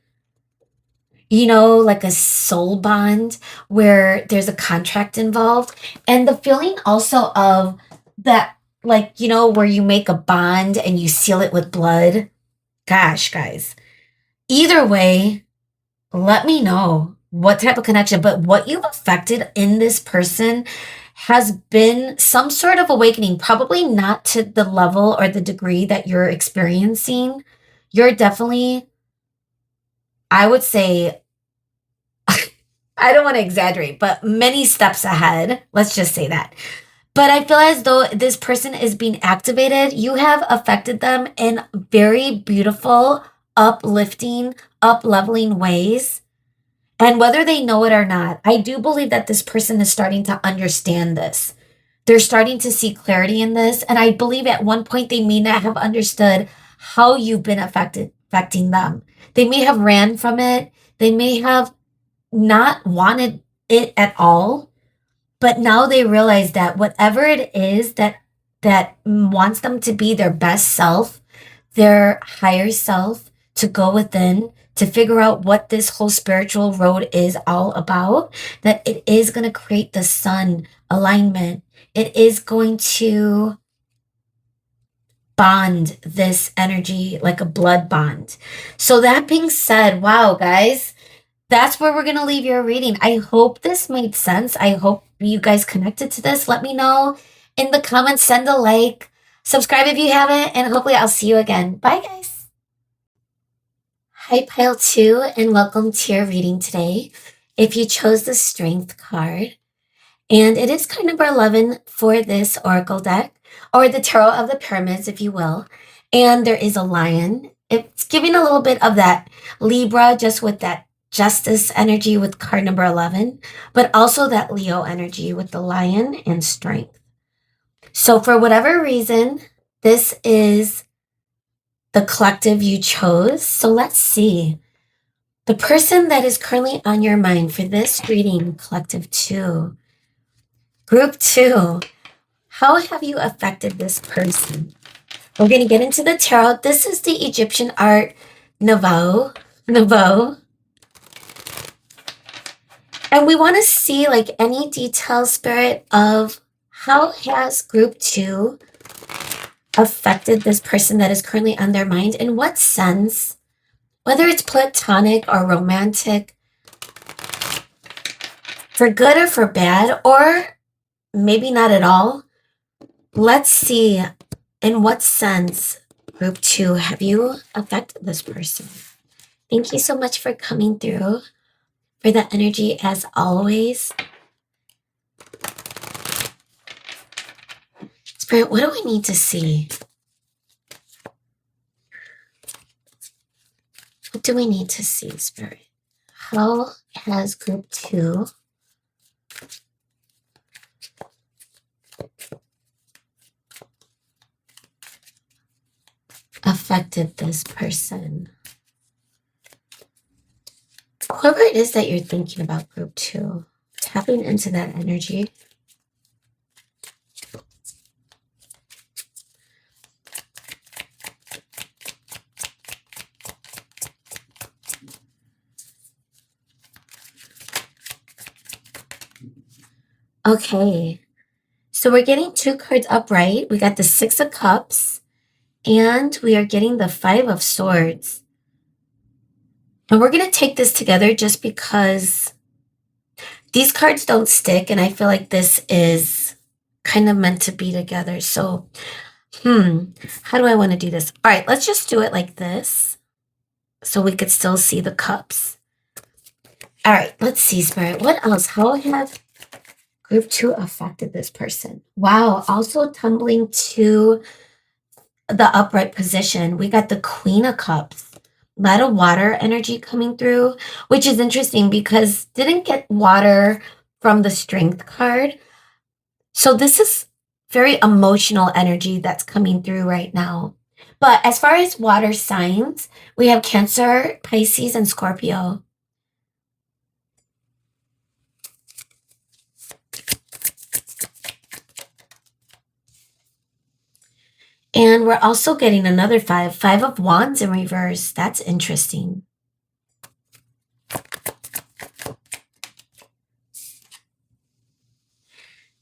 like a soul bond where there's a contract involved. And the feeling also of that, where you make a bond and you seal it with blood. Gosh, guys. Either way, let me know what type of connection, but what you've affected in this person has been some sort of awakening, probably not to the level or the degree that you're experiencing. You're definitely, I would say, I don't want to exaggerate, but many steps ahead. Let's just say that. But I feel as though this person is being activated. You have affected them in very beautiful, uplifting, up-leveling ways. And whether they know it or not, I do believe that this person is starting to understand this. They're starting to see clarity in this. And I believe at one point they may not have understood how you've been affecting them. They may have ran from it. They may have not wanted it at all. But now they realize that whatever it is that wants them to be their best self, their higher self, to go within, to figure out what this whole spiritual road is all about, that it is going to create the sun alignment. It is going to bond this energy like a blood bond. So that being said, wow, guys, that's where we're going to leave your reading. I hope this made sense. I hope you guys connected to this. Let me know in the comments. Send a like. Subscribe if you haven't. And hopefully I'll see you again. Bye, guys. Hi, Pile 2, and welcome to your reading today. If you chose the Strength card, and it is card number 11 for this Oracle deck, or the Tarot of the Pyramids, if you will. And there is a lion. It's giving a little bit of that Libra, just with that Justice energy with card number 11, but also that Leo energy with the Lion and Strength. So for whatever reason, this is the collective you chose. So let's see. The person that is currently on your mind for this reading, collective 2, group 2, how have you affected this person? We're going to get into the tarot. This is the Egyptian art Nouveau. And we want to see like any detail, Spirit, of how has group 2 affected this person that is currently on their mind? In what sense? Whether it's platonic or romantic, for good or for bad, or maybe not at all. Let's see in what sense, group 2, have you affected this person? Thank you so much for coming through, for the energy as always. Spirit, what do I need to see? What do we need to see, Spirit? How has group 2 affected this person? Whoever it is that you're thinking about, group 2, tapping into that energy. Okay, so we're getting 2 cards upright. We got the 6 of Cups, and we are getting the 5 of Swords. And we're going to take this together just because these cards don't stick, and I feel like this is kind of meant to be together. So, how do I want to do this? All right, let's just do it like this so we could still see the cups. All right, let's see, Spirit. What else? How have group 2 affected this person? Wow, also tumbling to the upright position. We got the Queen of Cups. A lot of water energy coming through, which is interesting because didn't get water from the Strength card. So this is very emotional energy that's coming through right now. But as far as water signs, we have Cancer, Pisces, and Scorpio. And we're also getting another 5 of Wands in reverse. That's interesting.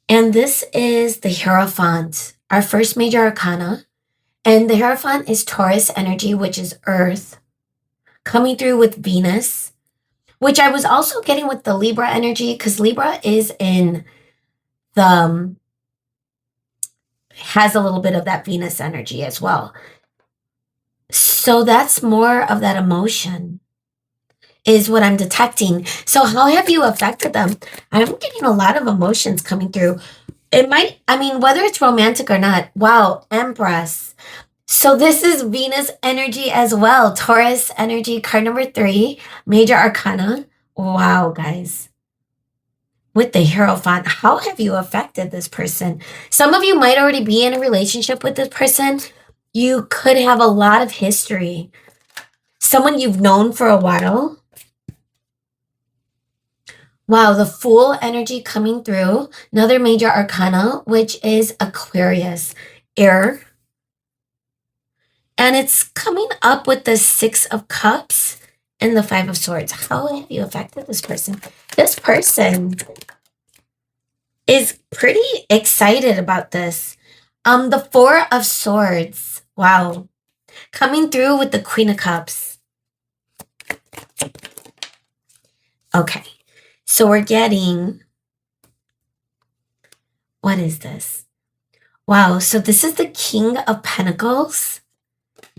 And this is the Hierophant, our first major arcana. And the Hierophant is Taurus energy, which is Earth, coming through with Venus, which I was also getting with the Libra energy, because Libra is in the has a little bit of that Venus energy as well. So that's more of that emotion is what I'm detecting. So how have you affected them? I'm getting a lot of emotions coming through. It might, whether it's romantic or not. Wow, Empress. So this is Venus energy as well. Taurus energy, card number 3, major arcana. Wow, guys. With the Hierophant, how have you affected this person? Some of you might already be in a relationship with this person. You could have a lot of history. Someone you've known for a while. Wow, the Fool energy coming through. Another major arcana, which is Aquarius, air. And it's coming up with the 6 of Cups and the 5 of Swords. How have you affected this person? This person is pretty excited about this. The 4 of Swords. Wow. Coming through with the Queen of Cups. Okay. So we're getting, what is this? Wow. So this is the King of Pentacles.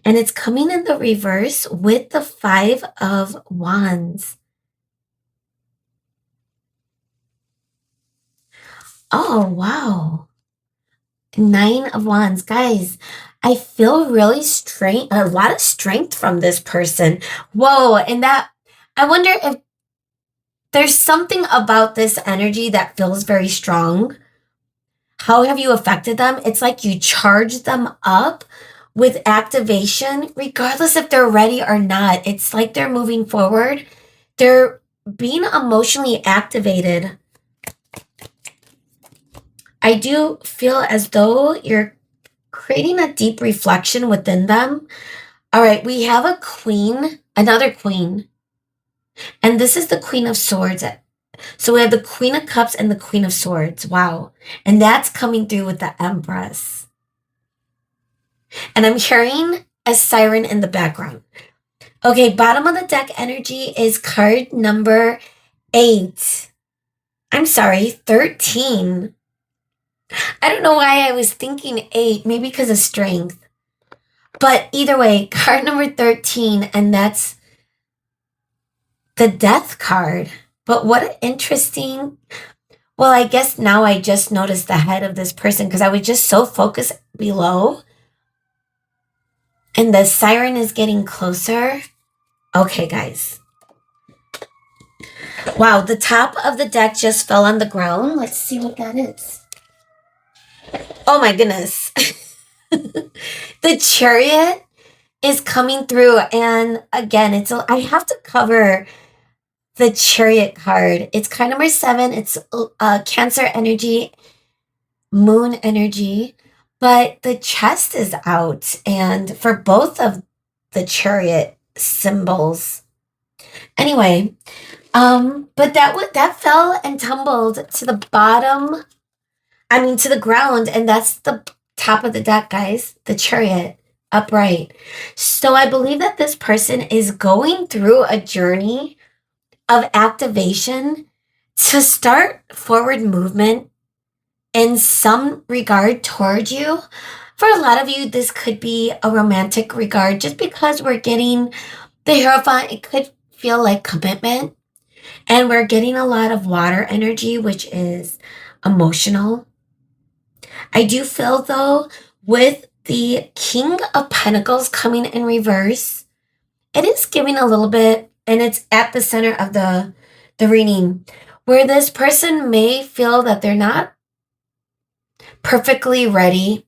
And it's coming in the reverse with the 5 of Wands. Oh, wow. 9 of Wands. Guys, I feel really a lot of strength from this person. Whoa. And that, I wonder if there's something about this energy that feels very strong. How have you affected them? It's like you charge them up with activation, regardless if they're ready or not. It's like they're moving forward. They're being emotionally activated. I do feel as though you're creating a deep reflection within them. All right, we have a queen, another queen, and this is the Queen of Swords. So we have the Queen of Cups and the Queen of Swords. Wow. And that's coming through with the Empress. And I'm hearing a siren in the background. Okay, bottom of the deck energy is card number 8. I'm sorry, 13. I don't know why I was thinking 8, maybe because of strength. But either way, card number 13, and that's the Death card. But what an interesting... Well, I guess now I just noticed the head of this person because I was just so focused below. And the siren is getting closer. Okay, guys. Wow, the top of the deck just fell on the ground. Let's see what that is. Oh my goodness. The Chariot is coming through. And again, I have to cover the Chariot card. It's card number 7. It's Cancer energy, Moon energy. But the chest is out. And for both of the Chariot symbols. Anyway, but that fell and tumbled to the bottom. I mean, to the ground, and that's the top of the deck, guys. The Chariot, upright. So I believe that this person is going through a journey of activation to start forward movement in some regard toward you. For a lot of you, this could be a romantic regard just because we're getting the Hierophant. It could feel like commitment. And we're getting a lot of water energy, which is emotional. I do feel, though, with the King of Pentacles coming in reverse, it is giving a little bit, and it's at the center of the reading, where this person may feel that they're not perfectly ready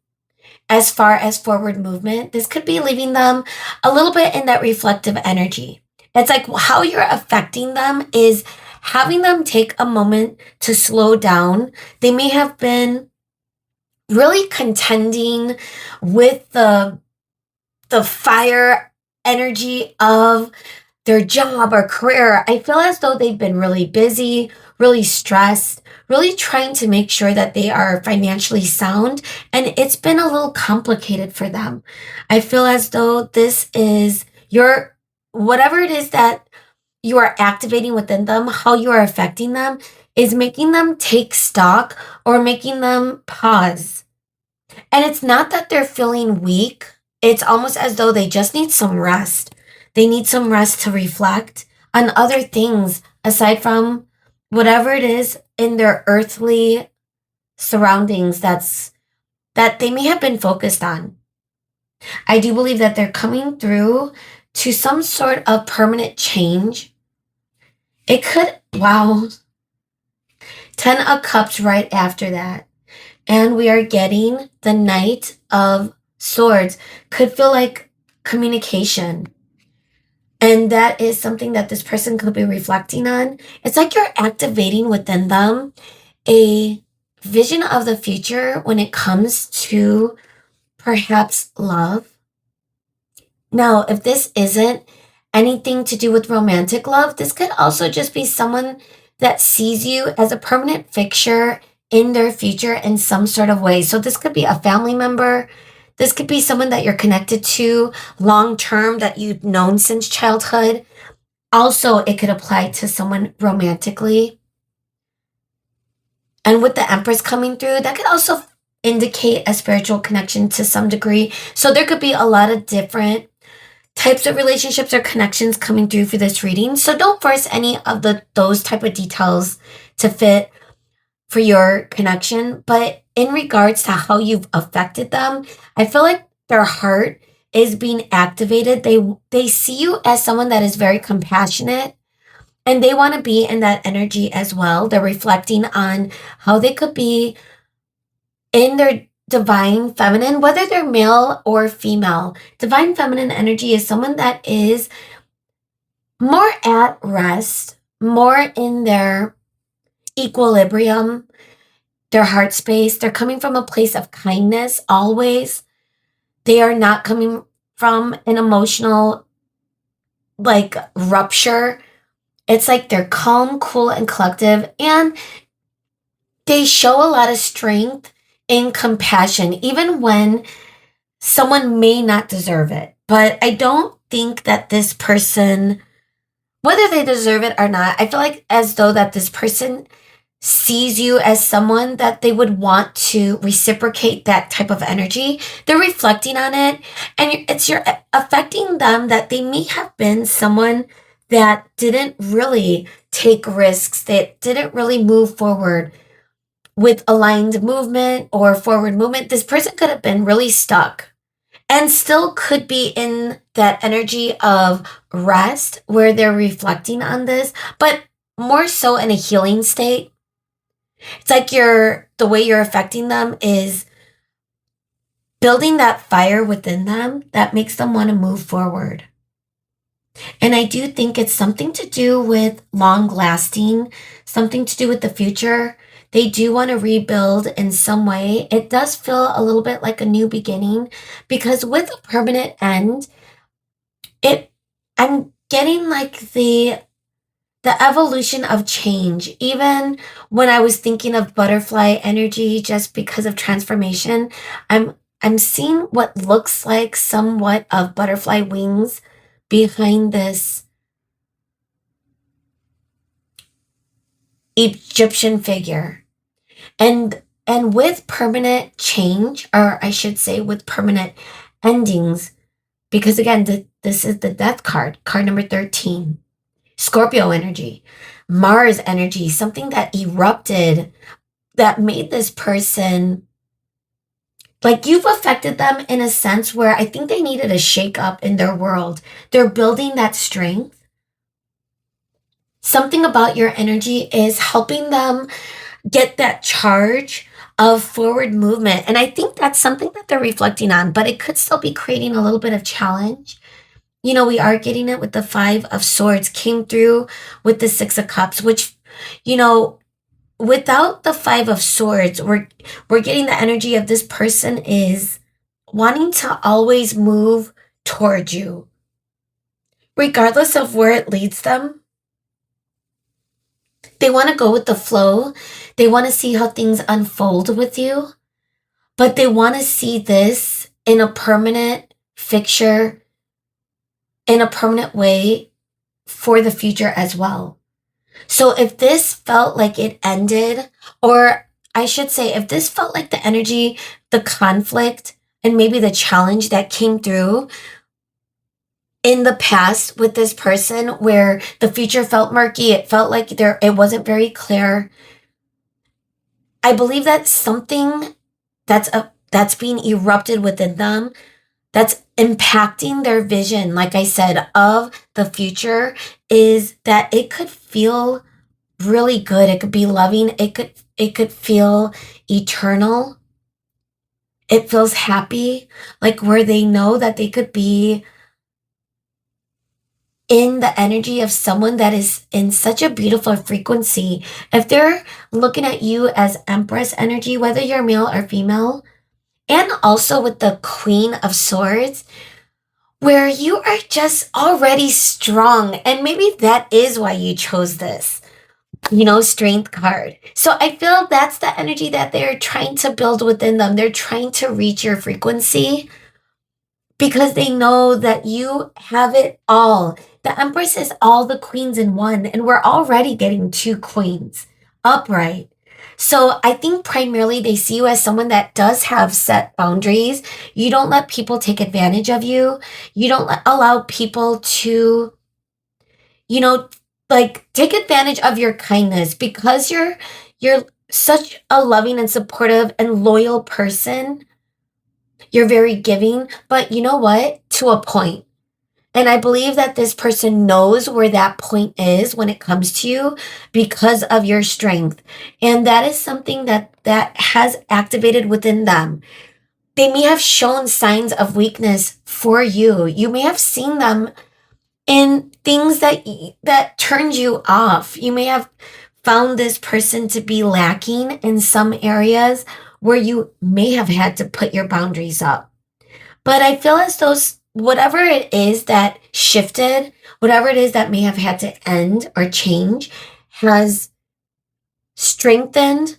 as far as forward movement. This could be leaving them a little bit in that reflective energy. It's like how you're affecting them is having them take a moment to slow down. They may have been really contending with the fire energy of their job or career. I feel as though they've been really busy, really stressed, really trying to make sure that they are financially sound. And it's been a little complicated for them. I feel as though this is whatever it is that you are activating within them, how you are affecting them, is making them take stock or making them pause. And it's not that they're feeling weak. It's almost as though they just need some rest. They need some rest to reflect on other things aside from whatever it is in their earthly surroundings that they may have been focused on. I do believe that they're coming through to some sort of permanent change. It could, wow. 10 of Cups right after that. And we are getting the Knight of Swords. Could feel like communication. And that is something that this person could be reflecting on. It's like you're activating within them a vision of the future when it comes to perhaps love. Now, if this isn't anything to do with romantic love, this could also just be someone that sees you as a permanent fixture in their future in some sort of way. So this could be a family member. This could be someone that you're connected to long-term that you've known since childhood. Also, it could apply to someone romantically. And with the Empress coming through, that could also indicate a spiritual connection to some degree. So there could be a lot of different types of relationships or connections coming through for this reading. So don't force any of those type of details to fit for your connection. But in regards to how you've affected them, I feel like their heart is being activated. They see you as someone that is very compassionate, And they want to be in that energy as well. They're reflecting on how they could be in their divine feminine, whether they're male or female. Divine feminine energy is someone that is more at rest, more in their equilibrium, their heart space. They're coming from a place of kindness always. They are not coming from an emotional like rupture. It's like they're calm, cool, and collective, and they show a lot of strength and compassion, even when someone may not deserve it. But I don't think that this person, whether they deserve it or not, I feel like as though that this person sees you as someone that they would want to reciprocate that type of energy. They're reflecting on it, and you're affecting them that they may have been someone that didn't really take risks, that didn't really move forward with aligned movement or forward movement. This person could have been really stuck and still could be in that energy of rest where they're reflecting on this, but more so in a healing state. It's like the way you're affecting them is building that fire within them that makes them want to move forward. And I do think it's something to do with long lasting, something to do with the future. They do want to rebuild in some way. It does feel a little bit like a new beginning because with a permanent end, I'm getting like the evolution of change. Even when I was thinking of butterfly energy just because of transformation, I'm seeing what looks like somewhat of butterfly wings behind this Egyptian figure. And with permanent change, or I should say with permanent endings, because again, this is the death card number 13. Scorpio energy, Mars energy, something that erupted that made this person, like you've affected them in a sense where I think they needed a shake up in their world. They're building that strength. Something about your energy is helping them get that charge of forward movement. And I think that's something that they're reflecting on, but it could still be creating a little bit of challenge. You know, we are getting it with the 5 of Swords, came through with the 6 of Cups, which, you know, without the 5 of Swords, we're getting the energy of this person is wanting to always move towards you, regardless of where it leads them. They want to go with the flow. They want to see how things unfold with you, but they want to see this in a permanent fixture, in a permanent way for the future as well. So if this felt like it ended, or I should say, if this felt like the energy, the conflict, and maybe the challenge that came through in the past with this person where the future felt murky, it felt like it wasn't very clear. I believe that something that's being erupted within them, that's impacting their vision, like I said, of the future, is that it could feel really good. It could be loving. It could feel eternal. It feels happy, like where they know that they could be in the energy of someone that is in such a beautiful frequency. If they're looking at you as Empress energy, whether you're male or female, and also with the Queen of Swords, where you are just already strong. And maybe that is why you chose this, strength card. So I feel that's the energy that they're trying to build within them. They're trying to reach your frequency because they know that you have it all. The Empress is all the queens in one, and we're already getting 2 queens upright. So I think primarily they see you as someone that does have set boundaries. You don't let people take advantage of you. You don't allow people to, take advantage of your kindness because you're such a loving and supportive and loyal person. You're very giving, but you know what? To a point. And I believe that this person knows where that point is when it comes to you because of your strength. And that is something that has activated within them. They may have shown signs of weakness for you. You may have seen them in things that turned you off. You may have found this person to be lacking in some areas where you may have had to put your boundaries up. But I feel as though whatever it is that shifted, whatever it is that may have had to end or change, has strengthened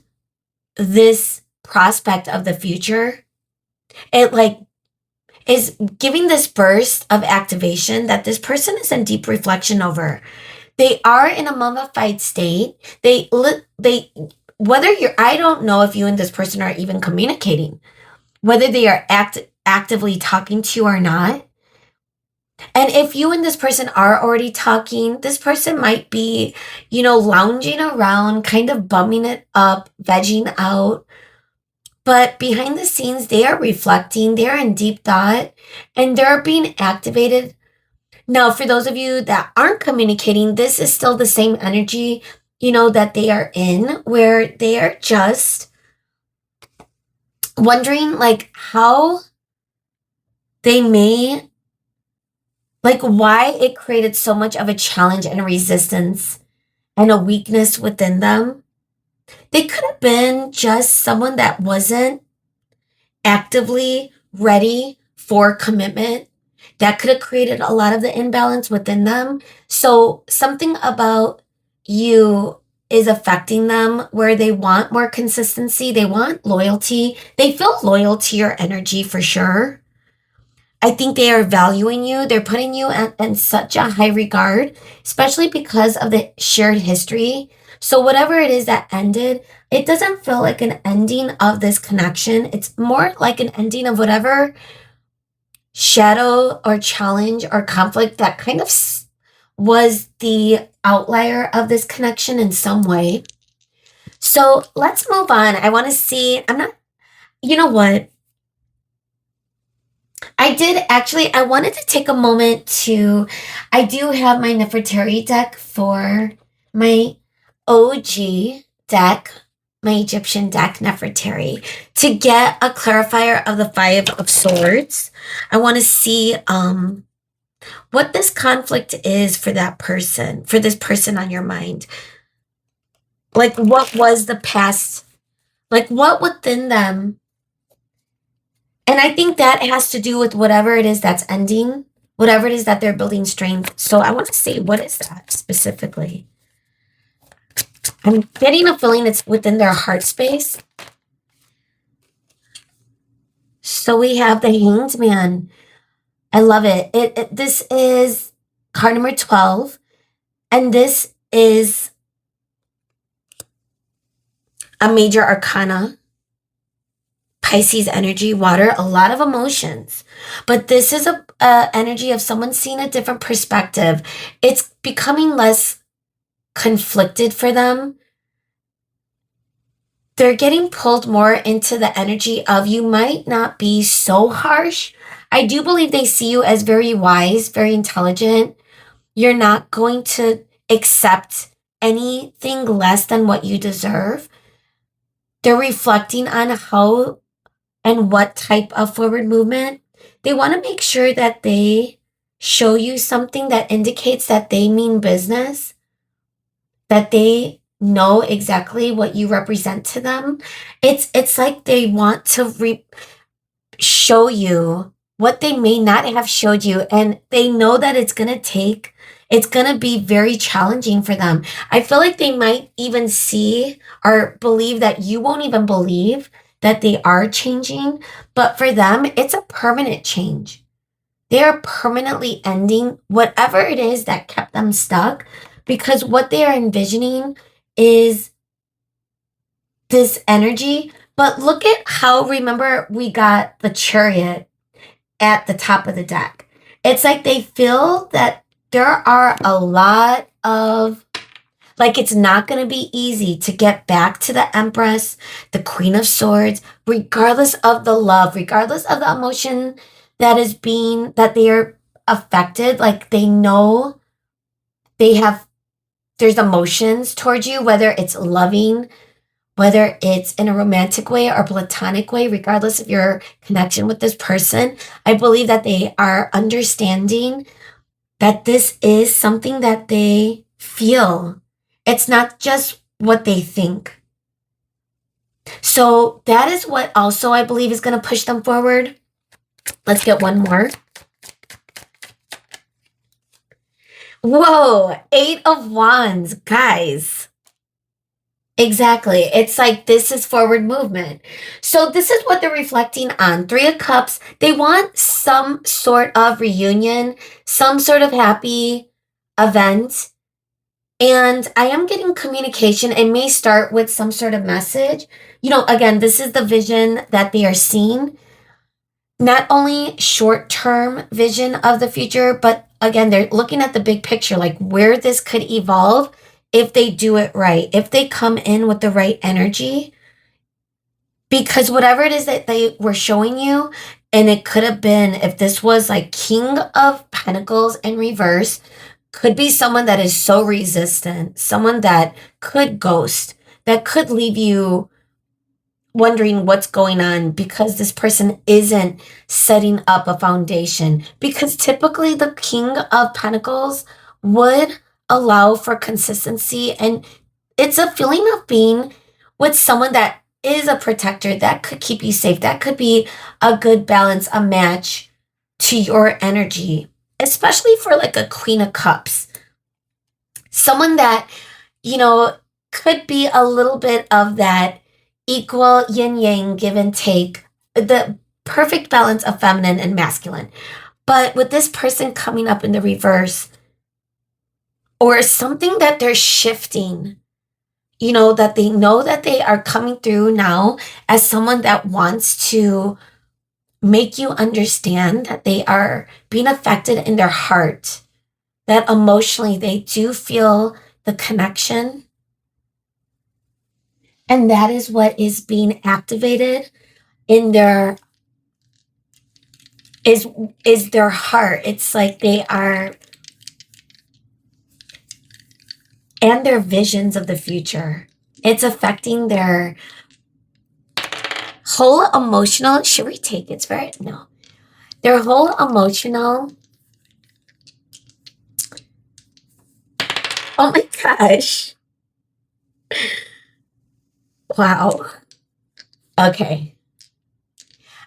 this prospect of the future. It like is giving this burst of activation that this person is in deep reflection over. They are in a mummified state. Whether you're, I don't know if you and this person are even communicating, whether they are actively talking to you or not. And if you and this person are already talking, this person might be, lounging around, kind of bumming it up, vegging out. But behind the scenes, they are reflecting, they are in deep thought, and they're being activated. Now, for those of you that aren't communicating, this is still the same energy, that they are in, where they are just wondering, like, how they may, like, why it created so much of a challenge and a resistance and a weakness within them. They could have been just someone that wasn't actively ready for commitment. That could have created a lot of the imbalance within them. So something about you is affecting them where they want more consistency. They want loyalty. They feel loyal to your energy for sure. I think they are valuing you. They're putting you in such a high regard, especially because of the shared history. So whatever it is that ended, it doesn't feel like an ending of this connection. It's more like an ending of whatever shadow or challenge or conflict that kind of was the outlier of this connection in some way. So let's move on. I want to see, you know what? I wanted to take a moment I do have my Nefertari deck for my OG deck, my Egyptian deck, Nefertari, to get a clarifier of the Five of Swords. I want to see what this conflict is for that person, for this person on your mind. Like, what was the past? Like, what within them? And I think that has to do with whatever it is that's ending, whatever it is that they're building strength. So I want to see, what is that specifically? I'm getting a feeling it's within their heart space. So we have the Hanged Man. I love it. This is card number 12. And this is a major arcana. Pisces energy, water, a lot of emotions. But this is a energy of someone seeing a different perspective. It's becoming less conflicted for them. They're getting pulled more into the energy of you might not be so harsh. I do believe they see you as very wise, very intelligent. You're not going to accept anything less than what you deserve. They're reflecting on how and what type of forward movement. They want to make sure that they show you something that indicates that they mean business, that they know exactly what you represent to them. It's like they want to show you what they may not have showed you, and they know that it's going to be very challenging for them. I feel like they might even see or believe that you won't even believe that they are changing, but for them, it's a permanent change. They are permanently ending whatever it is that kept them stuck, because what they are envisioning is this energy. But look at how, remember, we got the Chariot at the top of the deck. It's like they feel that there are a lot of, like, it's not going to be easy to get back to the Empress, the Queen of Swords, regardless of the love, regardless of the emotion that they are affected, like they know there's emotions towards you, whether it's loving, whether it's in a romantic way or platonic way, regardless of your connection with this person. I believe that they are understanding that this is something that they feel. It's not just what they think. So that is what also I believe is going to push them forward. Let's get one more. Whoa, 8 of Wands, guys. Exactly. It's like this is forward movement. So this is what they're reflecting on. 3 of Cups. They want some sort of reunion, some sort of happy event. And I am getting communication. It may start with some sort of message. Again, this is the vision that they are seeing. Not only short-term vision of the future, but again, they're looking at the big picture, like where this could evolve if they do it right, if they come in with the right energy. Because whatever it is that they were showing you, and it could have been, if this was like King of Pentacles in reverse, could be someone that is so resistant, someone that could ghost, that could leave you wondering what's going on because this person isn't setting up a foundation. Because typically the King of Pentacles would allow for consistency, and it's a feeling of being with someone that is a protector, that could keep you safe, that could be a good balance, a match to your energy, especially for like a Queen of Cups. Someone that, could be a little bit of that equal yin yang, give and take, the perfect balance of feminine and masculine. But with this person coming up in the reverse, or something that they're shifting, that they know that they are coming through now as someone that wants to make you understand that they are being affected in their heart, that emotionally they do feel the connection. And that is what is being activated in their is their heart. It's like they are, and their visions of the future. It's affecting their whole emotional, should we take it? No. Their whole emotional, oh my gosh. Wow. Okay.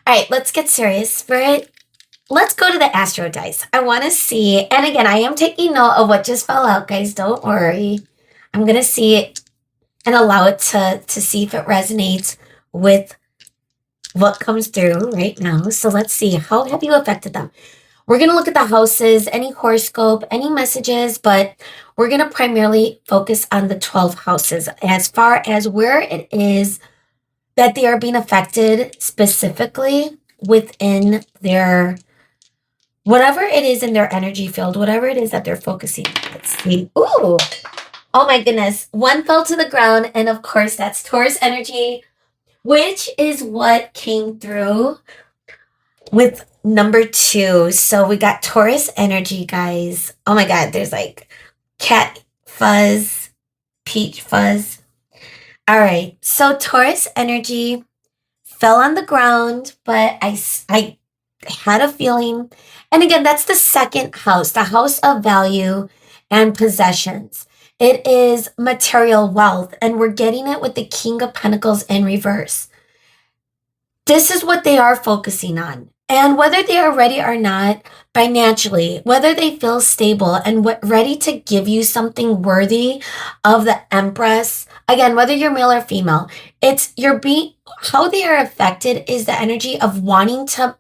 All right, let's get serious, Spirit. Let's go to the Astro Dice. I want to see, and again, I am taking note of what just fell out, guys. Don't worry. I'm going to see it and allow it to see if it resonates with what comes through right now. So let's see. How have you affected them? We're going to look at the houses, any horoscope, any messages, but we're going to primarily focus on the 12 houses as far as where it is that they are being affected specifically within their, whatever it is in their energy field, whatever it is that they're focusing. Let's see. Ooh, oh my goodness. One fell to the ground, and of course that's Taurus energy, which is what came through with number 2. So we got Taurus energy, guys. Oh my God, there's like cat fuzz, peach fuzz. All right, so Taurus energy fell on the ground, but I had a feeling. And again, that's the second house, the house of value and possessions. It is material wealth, and we're getting it with the King of Pentacles in reverse. This is what they are focusing on. And whether they are ready or not, financially, whether they feel stable and ready to give you something worthy of the Empress, again, whether you're male or female, it's how they are affected is the energy of wanting to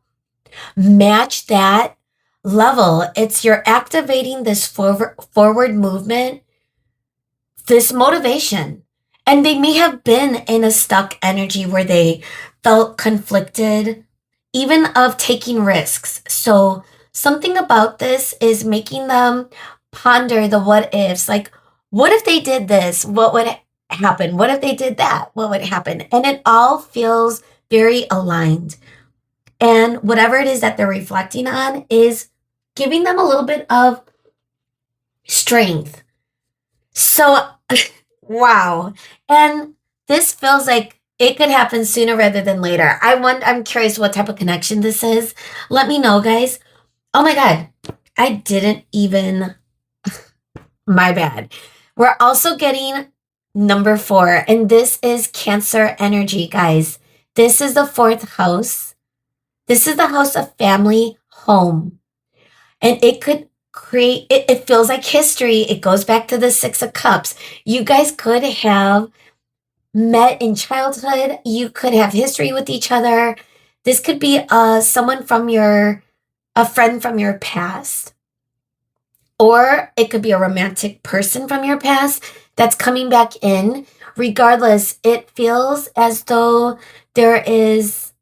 match that level. It's you're activating this forward movement, this motivation. And they may have been in a stuck energy where they felt conflicted, even of taking risks. So something about this is making them ponder the what ifs. Like, what if they did this? What would happen? What if they did that? What would happen? And it all feels very aligned. And whatever it is that they're reflecting on is giving them a little bit of strength. So, wow. And this feels like it could happen sooner rather than later. I'm curious what type of connection this is. Let me know, guys. Oh my God. I didn't even, my bad. We're also getting number 4, and this is Cancer energy, guys. This is the 4th house. This is the house of family, home. And it could create, it feels like history. It goes back to the 6 of Cups. You guys could have met in childhood. You could have history with each other. This could be someone from a friend from your past. Or it could be a romantic person from your past that's coming back in. Regardless, it feels as though there is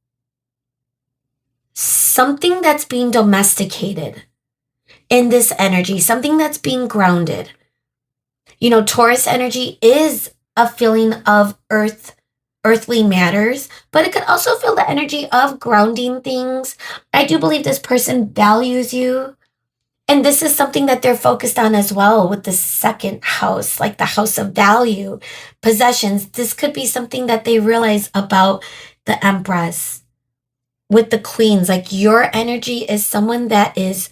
something that's being domesticated in this energy, something that's being grounded. You know, Taurus energy is a feeling of earthly matters, but it could also feel the energy of grounding things. I do believe this person values you. And this is something that they're focused on as well with the 2nd house, like the house of value, possessions. This could be something that they realize about the Empress with the Queens. Like your energy is someone that is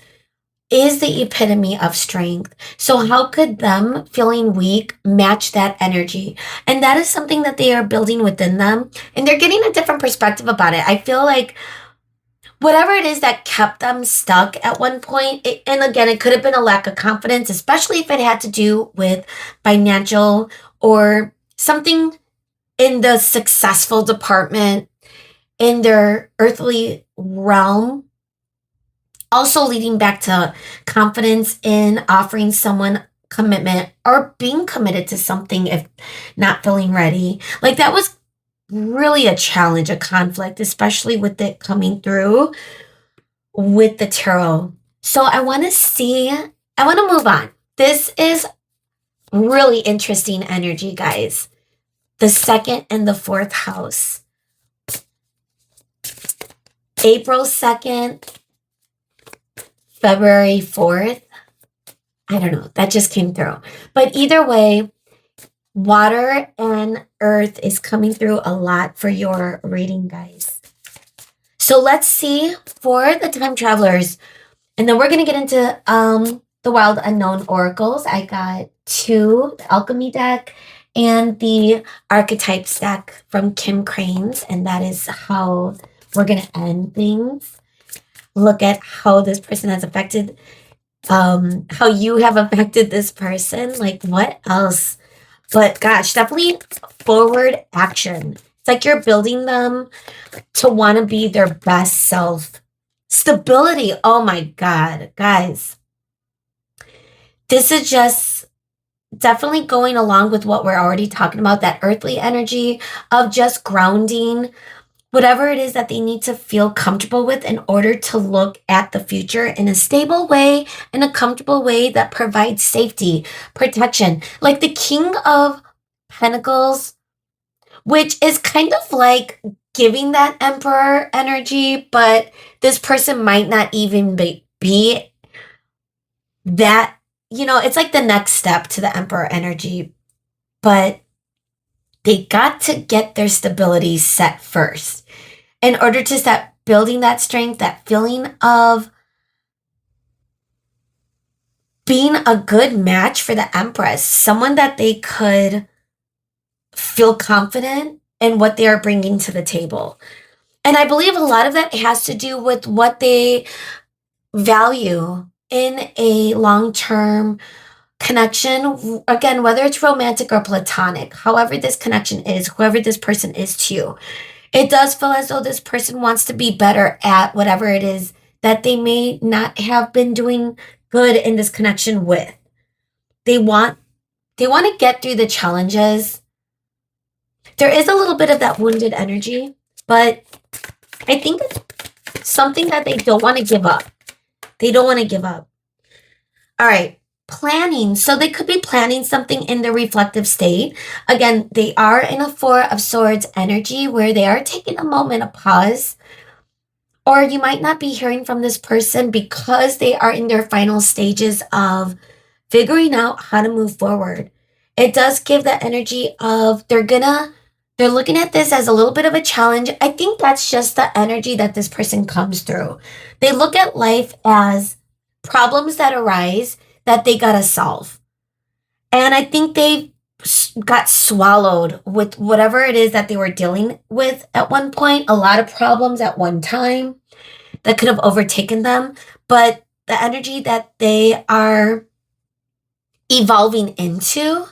the epitome of strength. So how could them feeling weak match that energy? And that is something that they are building within them. And they're getting a different perspective about it. I feel like whatever it is that kept them stuck at one point, and again, it could have been a lack of confidence, especially if it had to do with financial or something in the successful department in their earthly realm. Also leading back to confidence in offering someone commitment or being committed to something if not feeling ready. Like that was really a challenge, a conflict, especially with it coming through with the tarot. So I want to move on. This is really interesting energy, guys. The 2nd and the 4th house. April 2nd, February 4th. I don't know. That just came through. But either way, water and earth is coming through a lot for your reading, guys. So let's see for the time travelers. And then we're going to get into the Wild Unknown Oracles. I got 2, the Alchemy deck and the Archetypes deck from Kim Cranes. And that is how we're going to end things. Look at how this person has affected, how you have affected this person. Like what else? But gosh, definitely forward action. It's like you're building them to want to be their best self. Stability. Oh my God, guys. This is just definitely going along with what we're already talking about, that earthly energy of just grounding whatever it is that they need to feel comfortable with in order to look at the future in a stable way, in a comfortable way that provides safety, protection. Like the King of Pentacles, which is kind of like giving that Emperor energy, but this person might not even be that, it's like the next step to the Emperor energy, but they got to get their stability set first in order to start building that strength, that feeling of being a good match for the Empress, someone that they could feel confident in what they are bringing to the table. And I believe a lot of that has to do with what they value in a long-term connection. Again, whether it's romantic or platonic, however this connection is, whoever this person is to you, it does feel as though this person wants to be better at whatever it is that they may not have been doing good in this connection with. They want to get through the challenges. There is a little bit of that wounded energy, but I think it's something that they don't want to give up. They don't want to give up. All right. Planning. So they could be planning something in the reflective state. Again, they are in a 4 of Swords energy where they are taking a moment, a pause, Or you might not be hearing from this person because they are in their final stages of figuring out how to move forward. It does give the energy of they're looking at this as a little bit of a challenge. I think that's just the energy that this person comes through. They look at life as problems that arise that they gotta solve. And I think they got swallowed with whatever it is that they were dealing with at one point, a lot of problems at one time that could have overtaken them. But the energy that they are evolving into,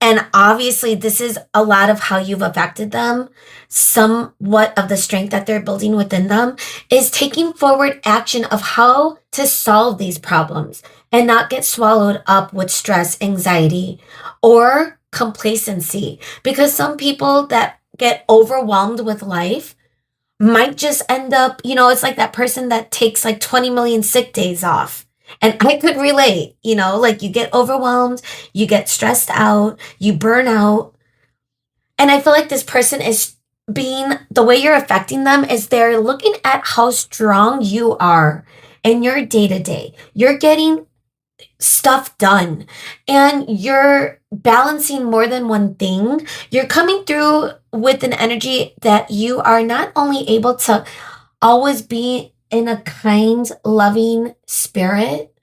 and obviously this is a lot of how you've affected them, somewhat of the strength that they're building within them, is taking forward action of how to solve these problems and not get swallowed up with stress, anxiety, or complacency. Because some people that get overwhelmed with life might just end up, it's like that person that takes like 20 million sick days off. And I could relate, like you get overwhelmed, you get stressed out, you burn out. And I feel like this person is the way you're affecting them is they're looking at how strong you are in your day to day. You're getting stuff done and you're balancing more than one thing. You're coming through with an energy that you are not only able to always be in a kind, loving spirit,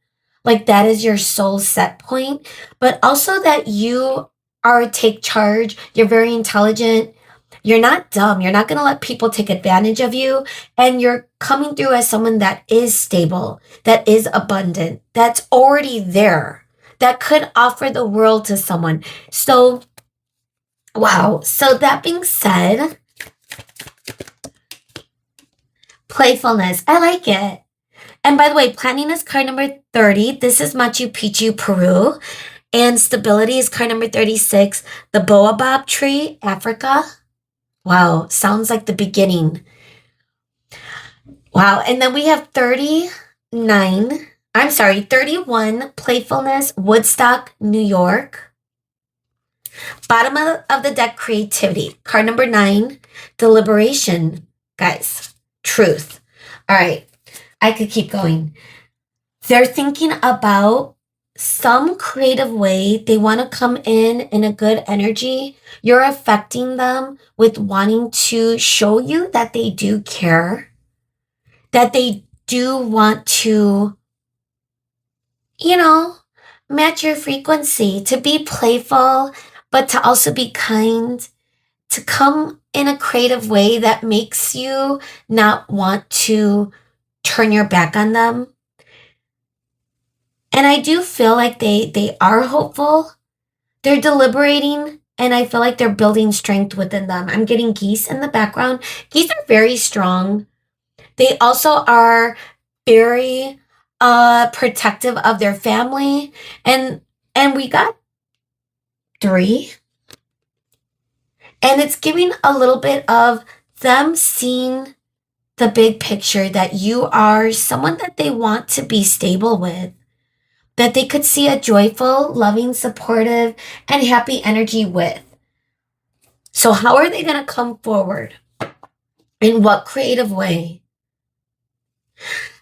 like that is your soul set point, but also that you are take charge. You're very intelligent. You're not dumb. You're not going to let people take advantage of you. And you're coming through as someone that is stable, that is abundant, that's already there, that could offer the world to someone. So, wow. So that being said, playfulness. I like it. And by the way, planning is card number 30. This is Machu Picchu, Peru. And stability is card number 36. The baobab tree, Africa. Wow, sounds like the beginning. Wow, and then we have 31, playfulness, Woodstock, New York. Bottom of the deck, creativity. Card number 9, deliberation. Guys, truth. All right, I could keep going. They're thinking about some creative way. They want to come in a good energy. You're affecting them with wanting to show you that they do care, that they do want to, match your frequency, to be playful, but to also be kind, to come in a creative way that makes you not want to turn your back on them. And I do feel like they are hopeful. They're deliberating, and I feel like they're building strength within them. I'm getting geese in the background. Geese are very strong. They also are very protective of their family. And we got 3. And it's giving a little bit of them seeing the big picture, that you are someone that they want to be stable with, that they could see a joyful, loving, supportive, and happy energy with. So how are they going to come forward? In what creative way?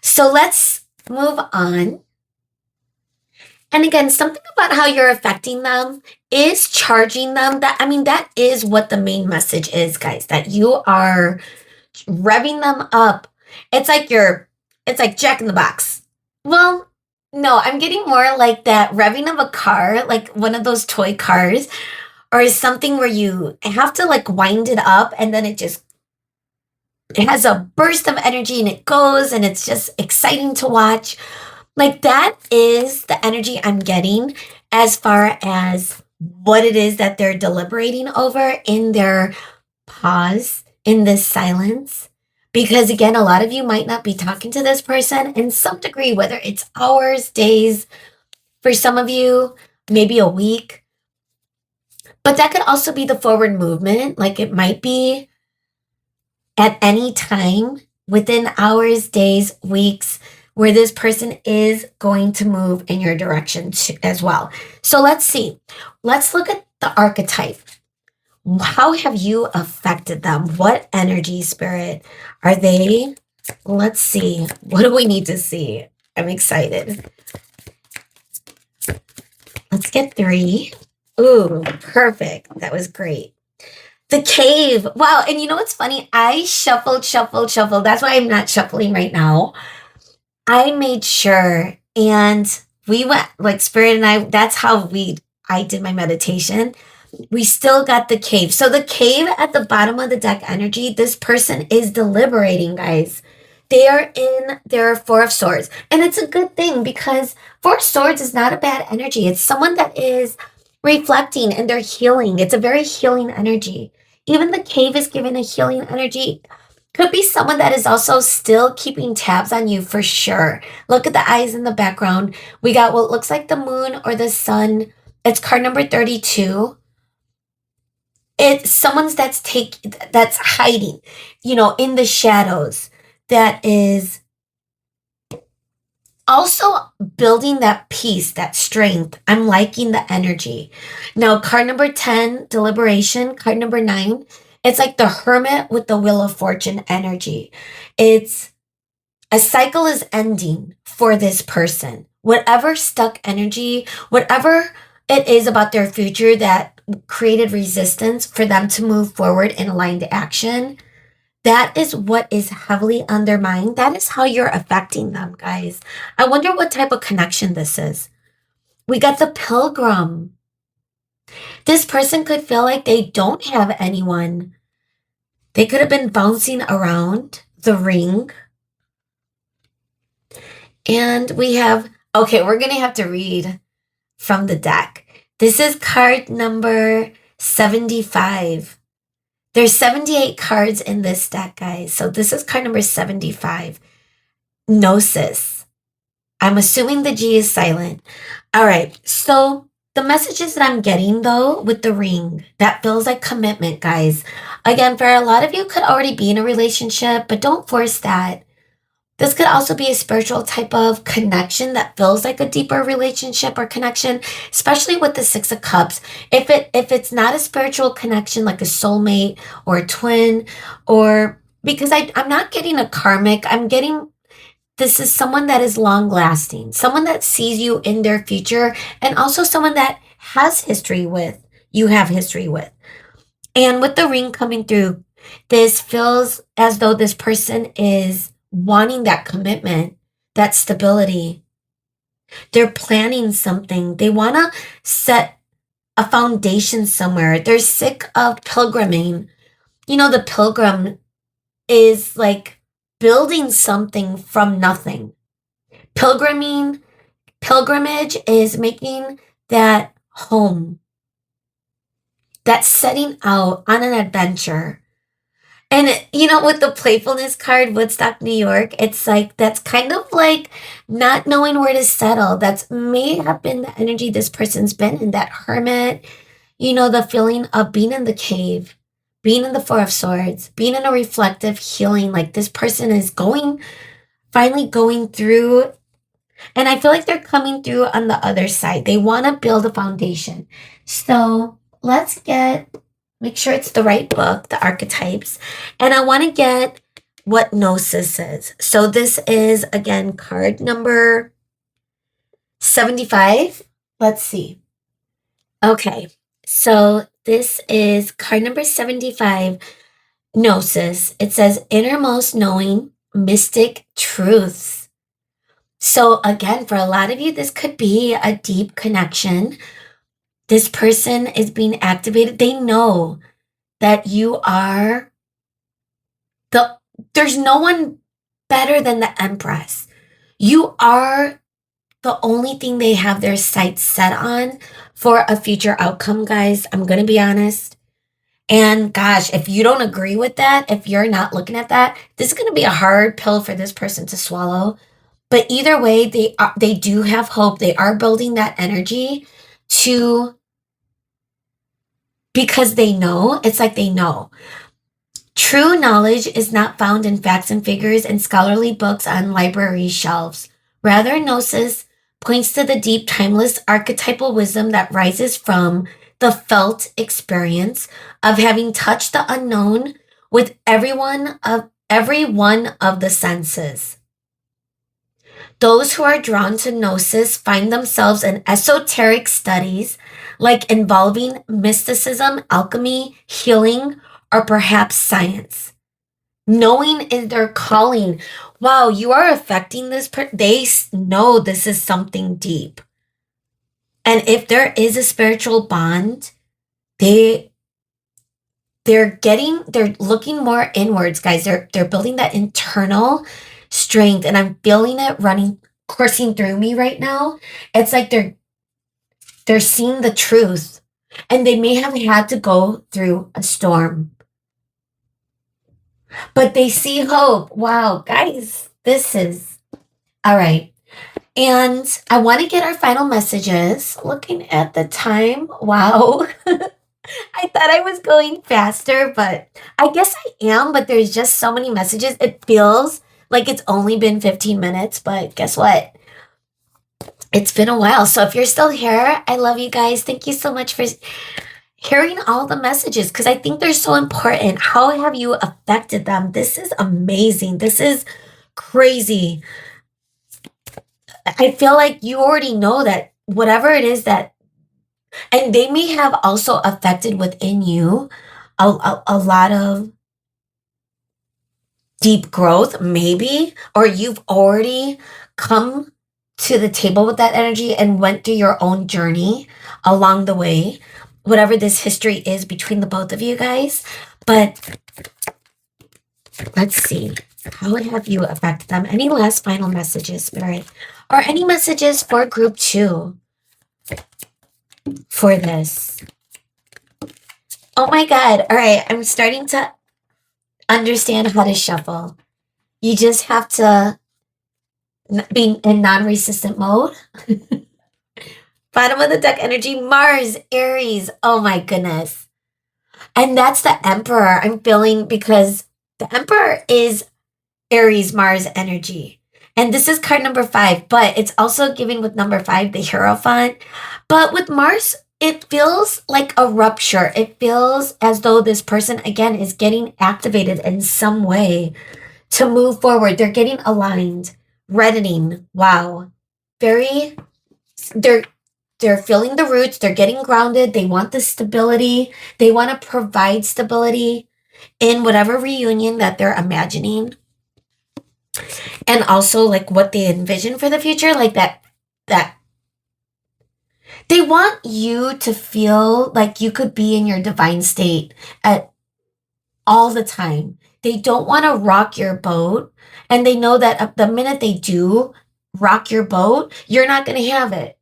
So let's move on. And again, something about how you're affecting them is charging them. That is what the main message is, guys, that you are revving them up. It's like Jack in the Box. Well, no, I'm getting more like that revving of a car, like one of those toy cars, or something where you have to like wind it up and then it has a burst of energy and it goes and it's just exciting to watch. Like that is the energy I'm getting as far as what it is that they're deliberating over in their pause, in this silence. Because again, a lot of you might not be talking to this person in some degree, whether it's hours, days, for some of you, maybe a week. But that could also be the forward movement. Like it might be at any time within hours, days, weeks, where this person is going to move in your direction as well. So let's see. Let's look at the archetype. How have you affected them? What energy, spirit are they? Let's see. What do we need to see? I'm excited. Let's get 3. Ooh, perfect. That was great. The cave. Wow. And you know what's funny? I shuffled. That's why I'm not shuffling right now. I made sure, and we went, like, Spirit and I, that's how I did my meditation. We still got the cave. So the cave at the bottom of the deck energy, this person is deliberating, guys. They are in their 4 of Swords. And it's a good thing because 4 of Swords is not a bad energy. It's someone that is reflecting and they're healing. It's a very healing energy. Even the cave is giving a healing energy. Could be someone that is also still keeping tabs on you for sure. Look at the eyes in the background. We got what looks like the moon or the sun. It's card number 32. It's someone's that's hiding, in the shadows, that is also building that peace, that strength. I'm liking the energy. Now, card number 10, deliberation. Card number 9, it's like the hermit with the wheel of fortune energy. It's a cycle is ending for this person. Whatever stuck energy, whatever it is about their future that created resistance for them to move forward in aligned action, that is what is heavily on their mind. That is how you're affecting them, guys. I wonder what type of connection this is. We got the pilgrim. This person could feel like they don't have anyone. They could have been bouncing around the ring. And we have, okay, we're going to have to read from the deck. This is card number 75. There's 78 cards in this deck, guys. So this is card number 75. Gnosis. I'm assuming the G is silent. All right. So the messages that I'm getting, though, with the ring, that feels like commitment, guys. Again, for a lot of you could already be in a relationship, but don't force that. This could also be a spiritual type of connection that feels like a deeper relationship or connection, especially with the 6 of Cups. If it's not a spiritual connection like a soulmate or a twin, or because I'm not getting a karmic, I'm getting this is someone that is long lasting, someone that sees you in their future, and also someone that has history with, you have history with. And with the ring coming through, this feels as though this person is wanting that commitment, that stability. They're planning something. They want to set a foundation somewhere. They're sick of pilgriming. The pilgrim is like building something from nothing. Pilgrimage is making that home, that setting out on an adventure. And, with the playfulness card, Woodstock, New York, it's like, that's kind of like not knowing where to settle. That's may have been the energy this person's been in, that hermit, the feeling of being in the cave, being in the 4 of Swords, being in a reflective healing, like this person is finally going through. And I feel like they're coming through on the other side. They want to build a foundation. So let's make sure it's the right book, the Archetypes. And I want to get what Gnosis is. So this is, again, card number 75. Let's see. Okay. So this is card number 75, Gnosis. It says innermost knowing, mystic truths. So again, for a lot of you, this could be a deep connection. This person is being activated. They know that you are there's no one better than the Empress. You are the only thing they have their sights set on for a future outcome, guys. I'm going to be honest. And gosh, if you don't agree with that, if you're not looking at that, this is going to be a hard pill for this person to swallow. But either way, they do have hope. They are building that energy because they know. It's like they know. True knowledge is not found in facts and figures and scholarly books on library shelves. Rather, Gnosis points to the deep, timeless archetypal wisdom that rises from the felt experience of having touched the unknown with every one of the senses. Those who are drawn to gnosis find themselves in esoteric studies like involving mysticism, alchemy, healing, or perhaps science. Knowing is their calling. Wow, you are affecting this. They know this is something deep. And if there is a spiritual bond, they're looking more inwards, guys. They're building that internal strength, and I'm feeling it coursing through me right now. It's like they're seeing the truth, and they may have had to go through a storm, but they see hope. Wow, guys, this is all right. And I want to get our final messages. Looking at the time, wow. I thought I was going faster, but I guess I am, but there's just so many messages. It feels like it's only been 15 minutes, but guess what? It's been a while. So if you're still here, I love you guys. Thank you so much for hearing all the messages because I think they're so important. How have you affected them? This is amazing. This is crazy. I feel like you already know that whatever it is that, and they may have also affected within you a lot of deep growth, maybe, or you've already come to the table with that energy and went through your own journey along the way, whatever this history is between the both of you guys. But let's see. How have you affected them? Any last final messages, Spirit? Or any messages for group 2 for this? Oh my God. All right. I'm starting to understand how to shuffle. You just have to be in non-resistant mode. Bottom of the deck energy, Mars, Aries. Oh my goodness. And that's the Emperor I'm feeling because the Emperor is Aries, Mars energy. And this is card number 5, but it's also giving with number 5, the Hierophant. But with Mars, it feels like a rupture. It feels as though this person, again, is getting activated in some way to move forward. They're getting aligned, reddening. Wow. They're feeling the roots. They're getting grounded. They want the stability. They want to provide stability in whatever reunion that they're imagining. And also like what they envision for the future, like that they want you to feel like you could be in your divine state at all the time. They don't want to rock your boat. And they know that the minute they do rock your boat, you're not going to have it.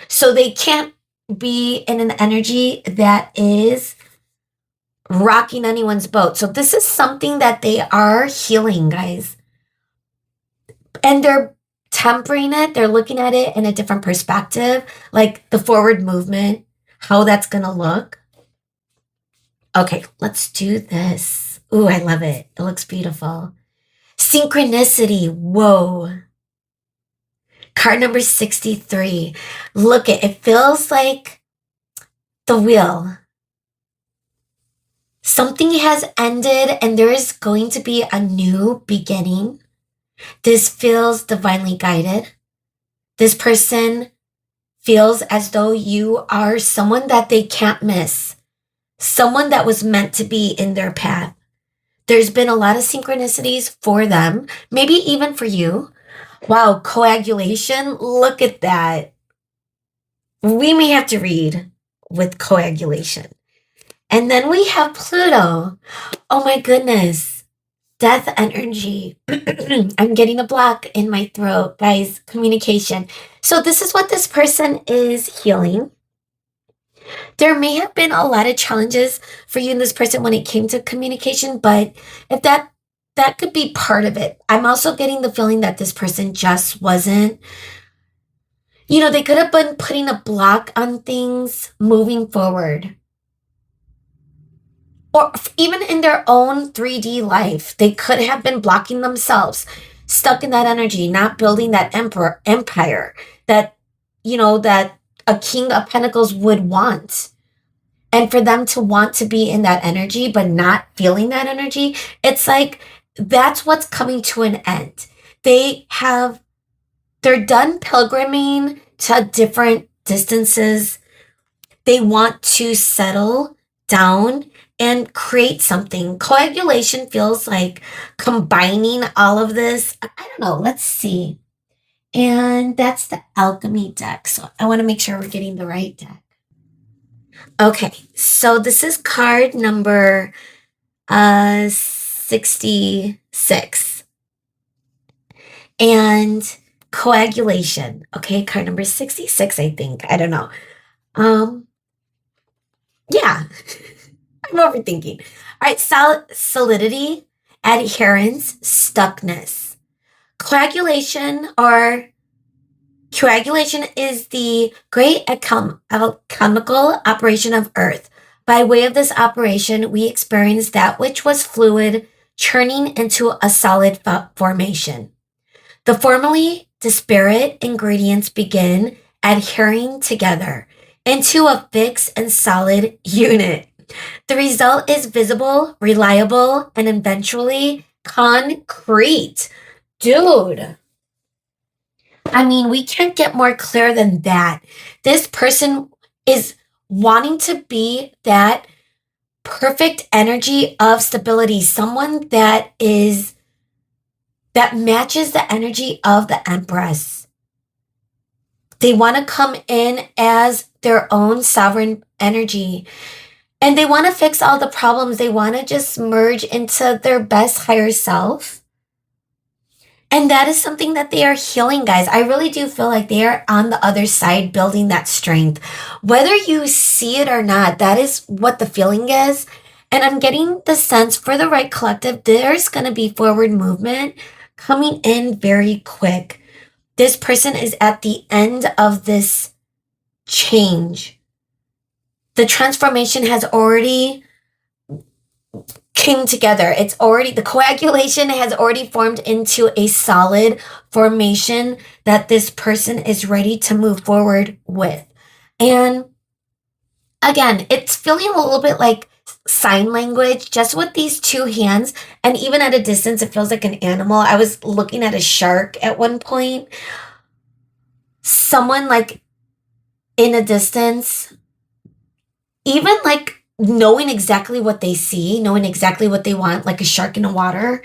So they can't be in an energy that is rocking anyone's boat. So this is something that they are healing, guys. And they're tempering it. They're looking at it in a different perspective, like the forward movement, how that's going to look. Okay, let's do this. Ooh, I love it. It looks beautiful. Synchronicity. Whoa. Card number 63. Look it feels like the wheel. Something has ended and there is going to be a new beginning. This feels divinely guided. This person feels as though you are someone that they can't miss. Someone that was meant to be in their path. There's been a lot of synchronicities for them, maybe even for you. Wow, coagulation, look at that. We may have to read with coagulation. And then we have Pluto. Oh my goodness. Death energy. I'm getting a block in my throat, guys. Communication. So this is what this person is healing. There may have been a lot of challenges for you and this person when it came to communication, but if that could be part of it. I'm also getting the feeling that this person just wasn't, they could have been putting a block on things moving forward. Or even in their own 3D life, they could have been blocking themselves, stuck in that energy, not building that empire that, that a King of Pentacles would want. and for them to want to be in that energy but not feeling that energy, it's like that's what's coming to an end. They're done pilgriming to different distances. They want to settle down and create something. Coagulation feels like combining all of this. I don't know. Let's see. And that's the Alchemy deck. So I want to make sure we're getting the right deck. Okay. So this is card number 66. And coagulation. Okay, card number 66, I think. I don't know. Yeah. I'm overthinking. All right, solidity, adherence, stuckness. Coagulation is the great alchemical operation of Earth. By way of this operation, we experience that which was fluid churning into a solid formation. The formally disparate ingredients begin adhering together into a fixed and solid unit. The result is visible, reliable, and eventually concrete. Dude, I mean, we can't get more clear than that. This person is wanting to be that perfect energy of stability, someone that matches the energy of the Empress. They want to come in as their own sovereign energy. And they want to fix all the problems. They want to just merge into their best higher self. And that is something that they are healing, guys. I really do feel like they are on the other side building that strength. Whether you see it or not, that is what the feeling is. And I'm getting the sense for the right collective, there's going to be forward movement coming in very quick. This person is at the end of this change. The transformation has already came together. The coagulation has already formed into a solid formation that this person is ready to move forward with. And again, it's feeling a little bit like sign language, just with these two hands. And even at a distance, it feels like an animal. I was looking at a shark at one point. Someone like in a distance, even like knowing exactly what they see, knowing exactly what they want, like a shark in the water.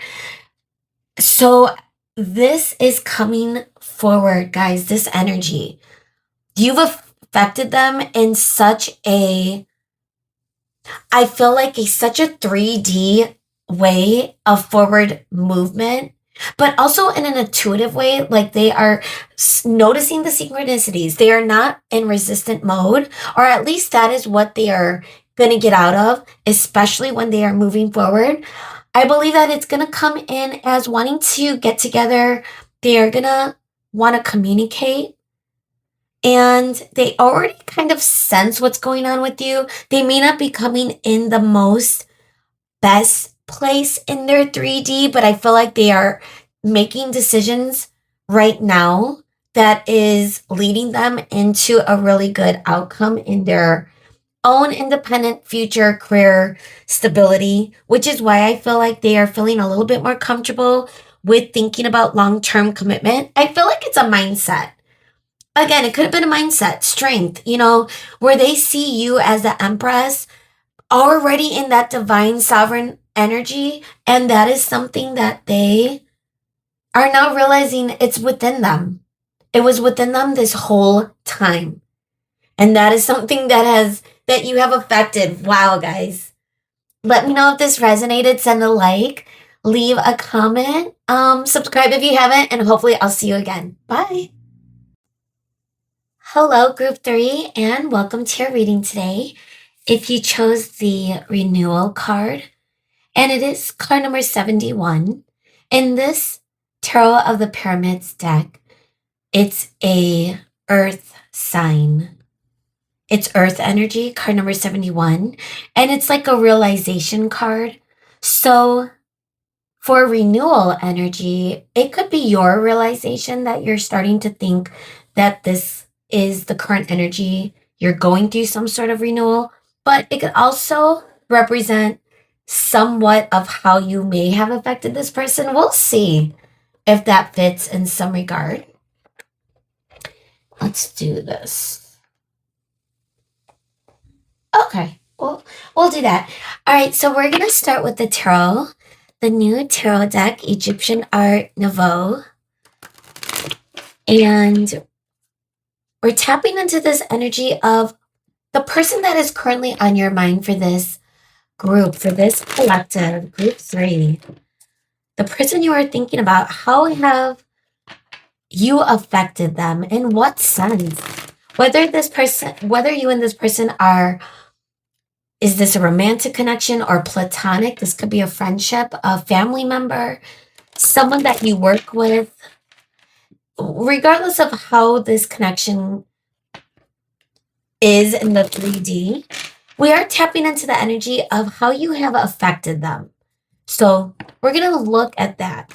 So this is coming forward, guys, this energy. You've affected them in such a 3D way of forward movement, but also in an intuitive way, like they are noticing the synchronicities. They are not in resistant mode, or at least that is what they are going to get out of, especially when they are moving forward. I believe that it's going to come in as wanting to get together. They are going to want to communicate. And they already kind of sense what's going on with you. They may not be coming in the most best place in their 3D, but I feel like they are making decisions right now that is leading them into a really good outcome in their own independent future career stability, which is why I feel like they are feeling a little bit more comfortable with thinking about long-term commitment. I feel like it's a mindset. Again, it could have been a mindset, strength, where they see you as the Empress already in that divine sovereign energy. And that is something that they are now realizing it's within them. It was within them this whole time. And that is something that you have affected. Wow, guys. Let me know if this resonated. Send a like, leave a comment, subscribe if you haven't, and hopefully I'll see you again. Bye. Hello, Group 3, and welcome to your reading today. If you chose the Renewal card, and it is card number 71, in this Tarot of the Pyramids deck, it's a Earth sign. It's Earth energy, card number 71, and it's like a realization card. So for renewal energy, it could be your realization that you're starting to think that this is the current energy. You're going through some sort of renewal. but it could also represent somewhat of how you may have affected this person. We'll see if that fits in some regard. Let's do this. Okay, we'll do that. All right, so we're gonna start with the tarot, the new tarot deck, Egyptian Art Nouveau. And we're tapping into this energy of the person that is currently on your mind for this group, for this collective, group 3. The person you are thinking about, how have you affected them? In what sense? Whether you and this person are, is this a romantic connection or platonic? This could be a friendship, a family member, someone that you work with. Regardless of how this connection is in the 3D, we are tapping into the energy of how you have affected them. So we're going to look at that.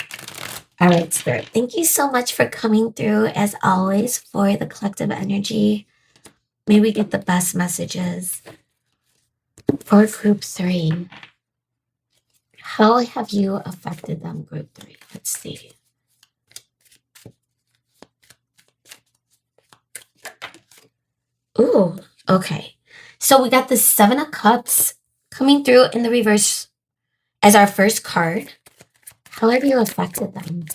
All right, Spirit, thank you so much for coming through, as always, for the collective energy. May we get the best messages for group 3. How have you affected them, group 3? Let's see. Ooh, okay. So we got the 7 of Cups coming through in the reverse as our first card. How have you affected them?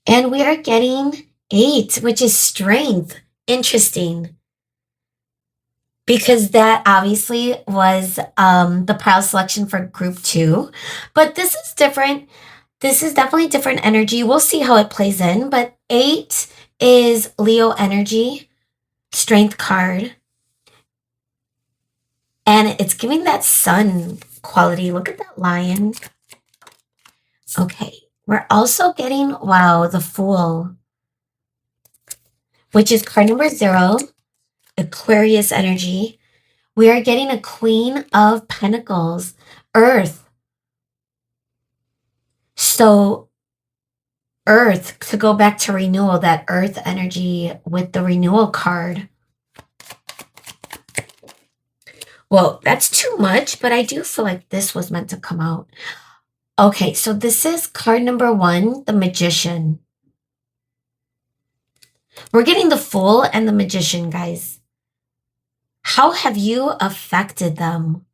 And we are getting 8, which is strength. Interesting. Because that obviously was the pile selection for group 2. But this is different. This is definitely different energy. We'll see how it plays in. But 8 is Leo energy, strength card. And it's giving that sun quality. Look at that lion. Okay. We're also getting, wow, the Fool, which is card number 0, Aquarius energy. We are getting a Queen of Pentacles, Earth. So Earth, to go back to renewal, that Earth energy with the renewal card. Well, that's too much, but I do feel like this was meant to come out. Okay, so this is card number 1, the Magician. We're getting the Fool and the Magician, guys. How have you affected them?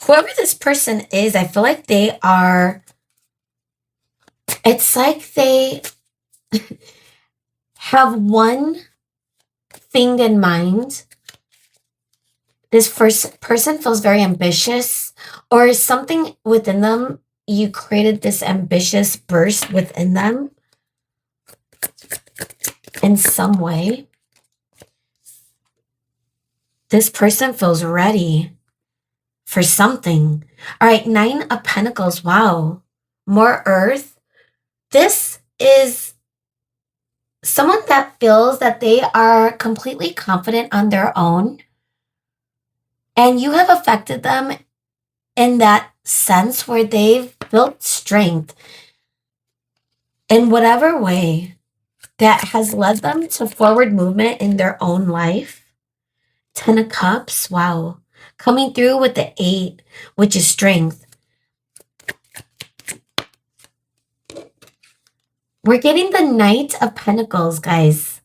Whoever this person is, I feel like they are, it's like they have one thing in mind. This first person feels very ambitious, or something within them, you created this ambitious burst within them in some way. This person feels ready for something. All right, 9 of Pentacles. Wow. More Earth. This is someone that feels that they are completely confident on their own. And you have affected them in that sense where they've built strength in whatever way that has led them to forward movement in their own life. 10 of Cups. Wow. Coming through with the 8, which is strength. We're getting the Knight of Pentacles, guys,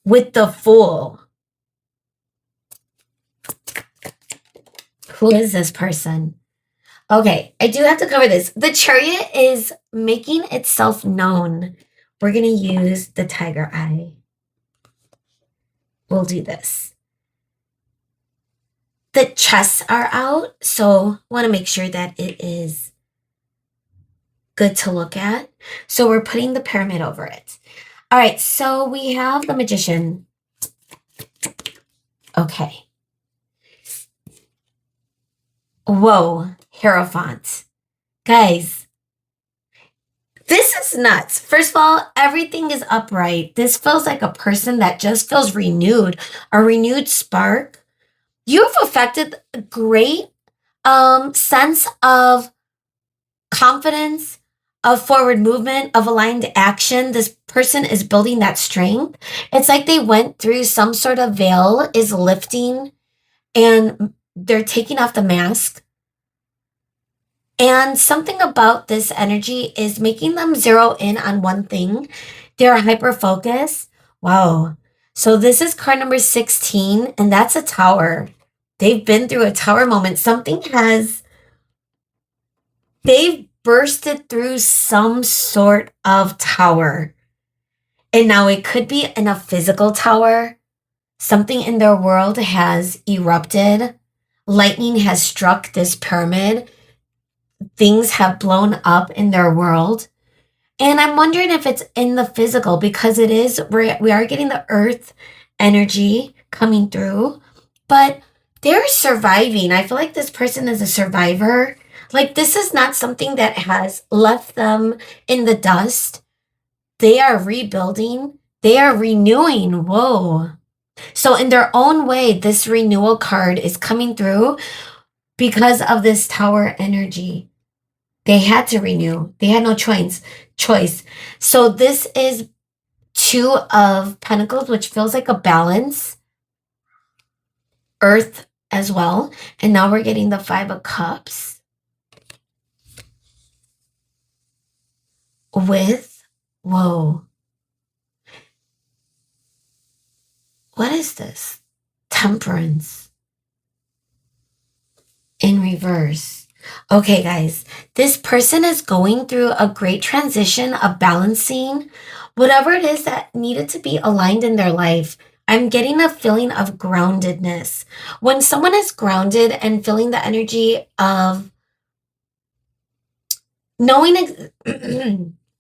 with the Fool. Who is this person? Okay, I do have to cover this. The Chariot is making itself known. We're going to use the Tiger Eye. We'll do this. The chests are out, so want to make sure that it is good to look at. So we're putting the pyramid over it. All right, so we have the Magician. Okay. Whoa, Hierophant. Guys, this is nuts. First of all, everything is upright. This feels like a person that just feels renewed, a renewed spark. You've affected a great sense of confidence, of forward movement, of aligned action. This person is building that strength. It's like they went through some sort of veil is lifting and they're taking off the mask. And something about this energy is making them zero in on one thing. They're hyper focused. Wow. So this is card number 16, and that's a tower. They've been through a tower moment. They've bursted through some sort of tower. And now it could be in a physical tower. Something in their world has erupted. Lightning has struck this pyramid. Things have blown up in their world. And I'm wondering if it's in the physical because we are getting the earth energy coming through, but they're surviving. I feel like this person is a survivor. Like this is not something that has left them in the dust. They are rebuilding. They are renewing. Whoa. So in their own way, this renewal card is coming through because of this tower energy. They had to renew. They had no choice. So this is 2 of Pentacles, which feels like a balance. Earth as well. And now we're getting the 5 of Cups. With, whoa. What is this? Temperance. In reverse. Okay, guys, this person is going through a great transition of balancing whatever it is that needed to be aligned in their life. I'm getting a feeling of groundedness. When someone is grounded and feeling the energy of knowing,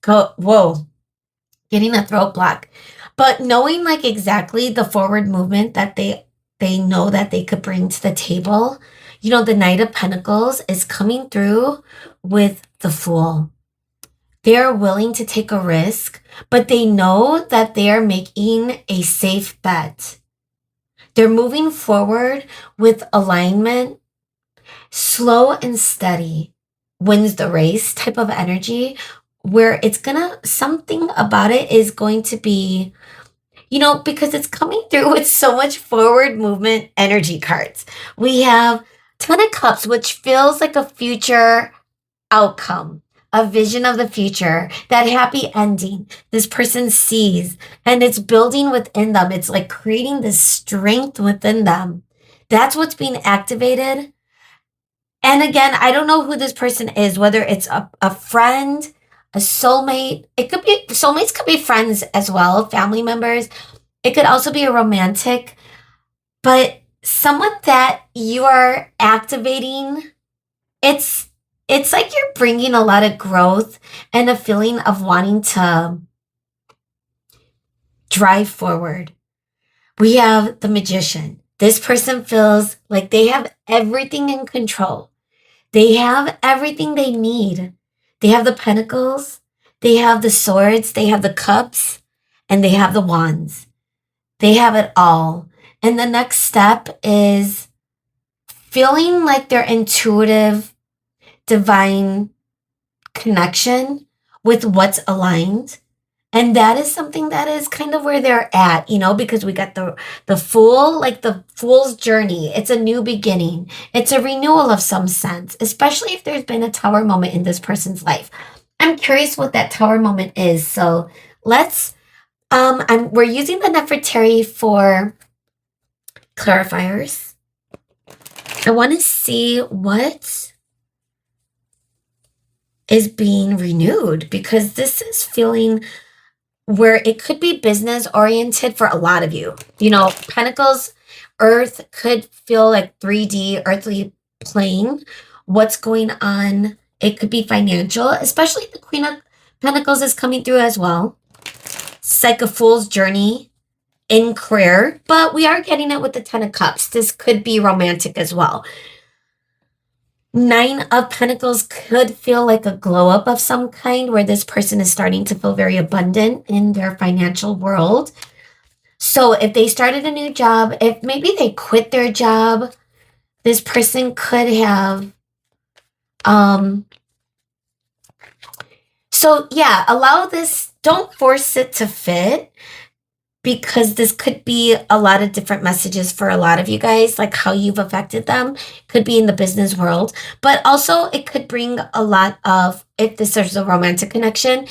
whoa, getting a throat block, but knowing like exactly the forward movement that they know that they could bring to the table. You know, the Knight of Pentacles is coming through with the Fool. They are willing to take a risk, but they know that they are making a safe bet. They're moving forward with alignment, slow and steady wins the race type of energy, where something about it is going to be, you know, because it's coming through with so much forward movement energy cards. We have 10 of Cups, which feels like a future outcome, a vision of the future, that happy ending this person sees, and it's building within them. It's like creating this strength within them. That's what's being activated. And again, I don't know who this person is, whether it's a friend, a soulmate. It could be, soulmates could be friends as well, family members. It could also be a romantic, but someone that you are activating. It's like you're bringing a lot of growth and a feeling of wanting to drive forward. We have the Magician. This person feels like they have everything in control. They have everything they need. They have the Pentacles, they have the Swords, they have the Cups, and they have the Wands. They have it all. And the next step is feeling like their intuitive, divine connection with what's aligned. And that is something that is kind of where they're at, you know, because we got the Fool, like the Fool's journey. It's a new beginning. It's a renewal of some sense, especially if there's been a tower moment in this person's life. I'm curious what that tower moment is. So let's, we're using the Nefertari for clarifiers. I want to see what is being renewed, because this is feeling where it could be business oriented for a lot of you. You know, Pentacles, Earth could feel like 3D, earthly plane. What's going on? It could be financial, especially the Queen of Pentacles is coming through as well. It's like a Fool's journey in career, but we are getting it with the 10 of Cups. This could be romantic as well. 9 of Pentacles could feel like a glow up of some kind, where this person is starting to feel very abundant in their financial world. So if they started a new job, if maybe they quit their job, this person could have, So yeah, allow this, don't force it to fit, because this could be a lot of different messages for a lot of you guys, like how you've affected them. Could be in the business world, but also it could bring a lot of, if this is a romantic connection,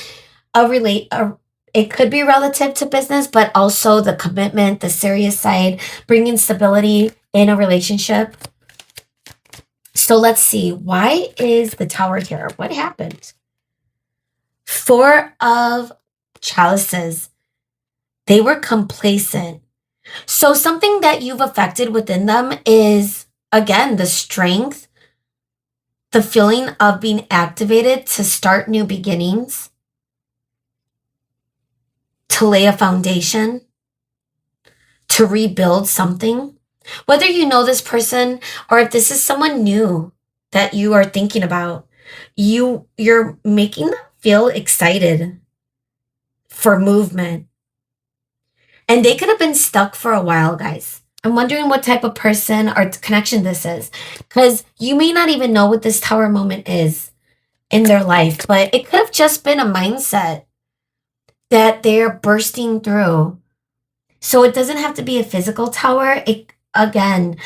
it could be relative to business, but also the commitment, the serious side, bringing stability in a relationship. So let's see, why is the Tower here? What happened? Four of Chalices. They were complacent. So something that you've affected within them is, again, the strength, the feeling of being activated to start new beginnings, to lay a foundation, to rebuild something. Whether you know this person or if this is someone new that you are thinking about, you're making them feel excited for movement. And they could have been stuck for a while, guys. I'm wondering what type of person or connection this is, because you may not even know what this Tower moment is in their life, but it could have just been a mindset that they're bursting through. So it doesn't have to be a physical tower. Again,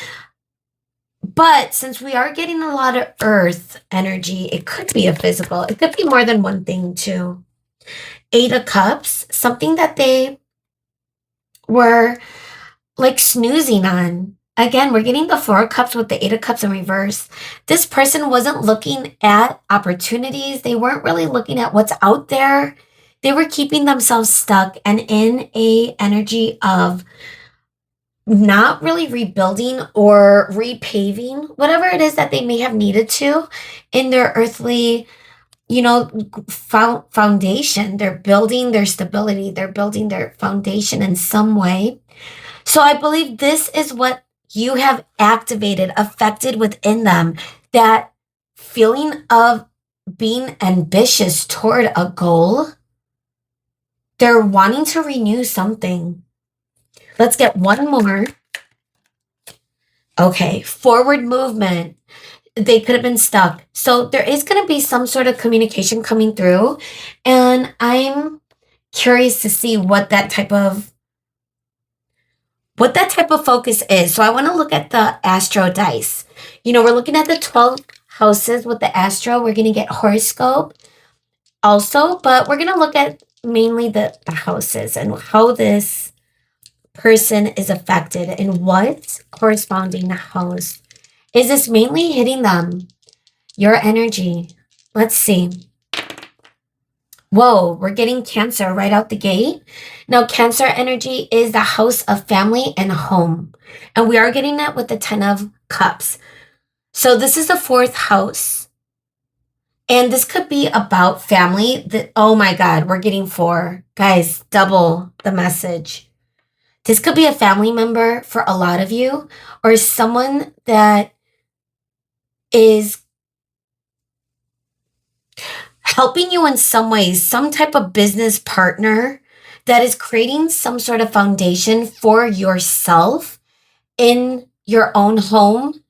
but since we are getting a lot of earth energy, it could be a physical. It could be more than one thing too. 8 of Cups, something that they were like snoozing on. Again, we're getting the 4 of Cups with the 8 of Cups in reverse. This person wasn't looking at opportunities. They weren't really looking at what's out there. They were keeping themselves stuck and in a energy of not really rebuilding or repaving whatever it is that they may have needed to in their earthly, foundation. They're building their stability. They're building their foundation in some way. So I believe this is what you have activated, affected within them, that feeling of being ambitious toward a goal. They're wanting to renew something. Let's get one more. Okay, forward movement. They could have been stuck. So there is going to be some sort of communication coming through. And I'm curious to see what that type of focus is. So I want to look at the Astro Dice. We're looking at the 12 houses with the Astro. We're going to get horoscope also, but we're going to look at mainly the houses and how this person is affected and what corresponding house. Is this mainly hitting them? Your energy. Let's see. Whoa, we're getting Cancer right out the gate. Now, Cancer energy is the house of family and home. And we are getting that with the 10 of Cups. So this is the 4th house. And this could be about family. Oh my God, we're getting 4. Guys, double the message. This could be a family member for a lot of you, or someone that is helping you in some ways, some type of business partner that is creating some sort of foundation for yourself in your own home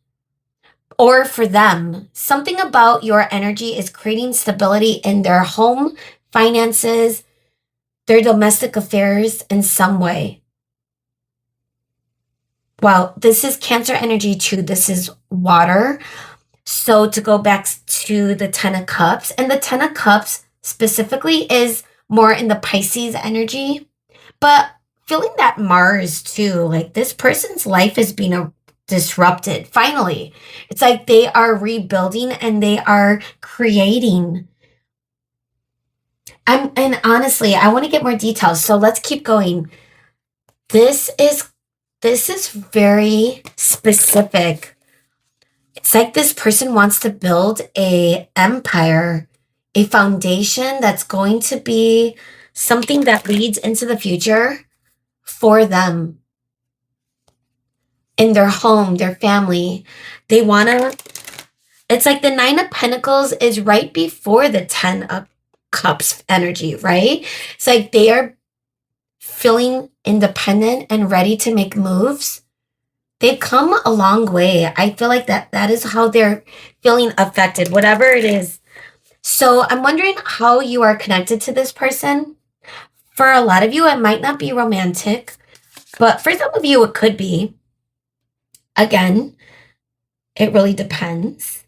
or for them. Something about your energy is creating stability in their home, finances, their domestic affairs in some way. Wow, this is Cancer energy too. This is water. So to go back to the 10 of Cups, and the 10 of Cups specifically is more in the Pisces energy, but feeling that Mars too, like this person's life is being disrupted. Finally, it's like they are rebuilding and they are creating. And honestly, I want to get more details. So let's keep going. This is very specific. It's like this person wants to build a empire, a foundation that's going to be something that leads into the future for them. In their home, their family. They want to, it's like the 9 of Pentacles is right before the 10 of Cups energy, right? It's like they are feeling independent and ready to make moves. They've come a long way. I feel like that is how they're feeling affected, whatever it is. So I'm wondering how you are connected to this person. For a lot of you, it might not be romantic, but for some of you, it could be. Again, it really depends.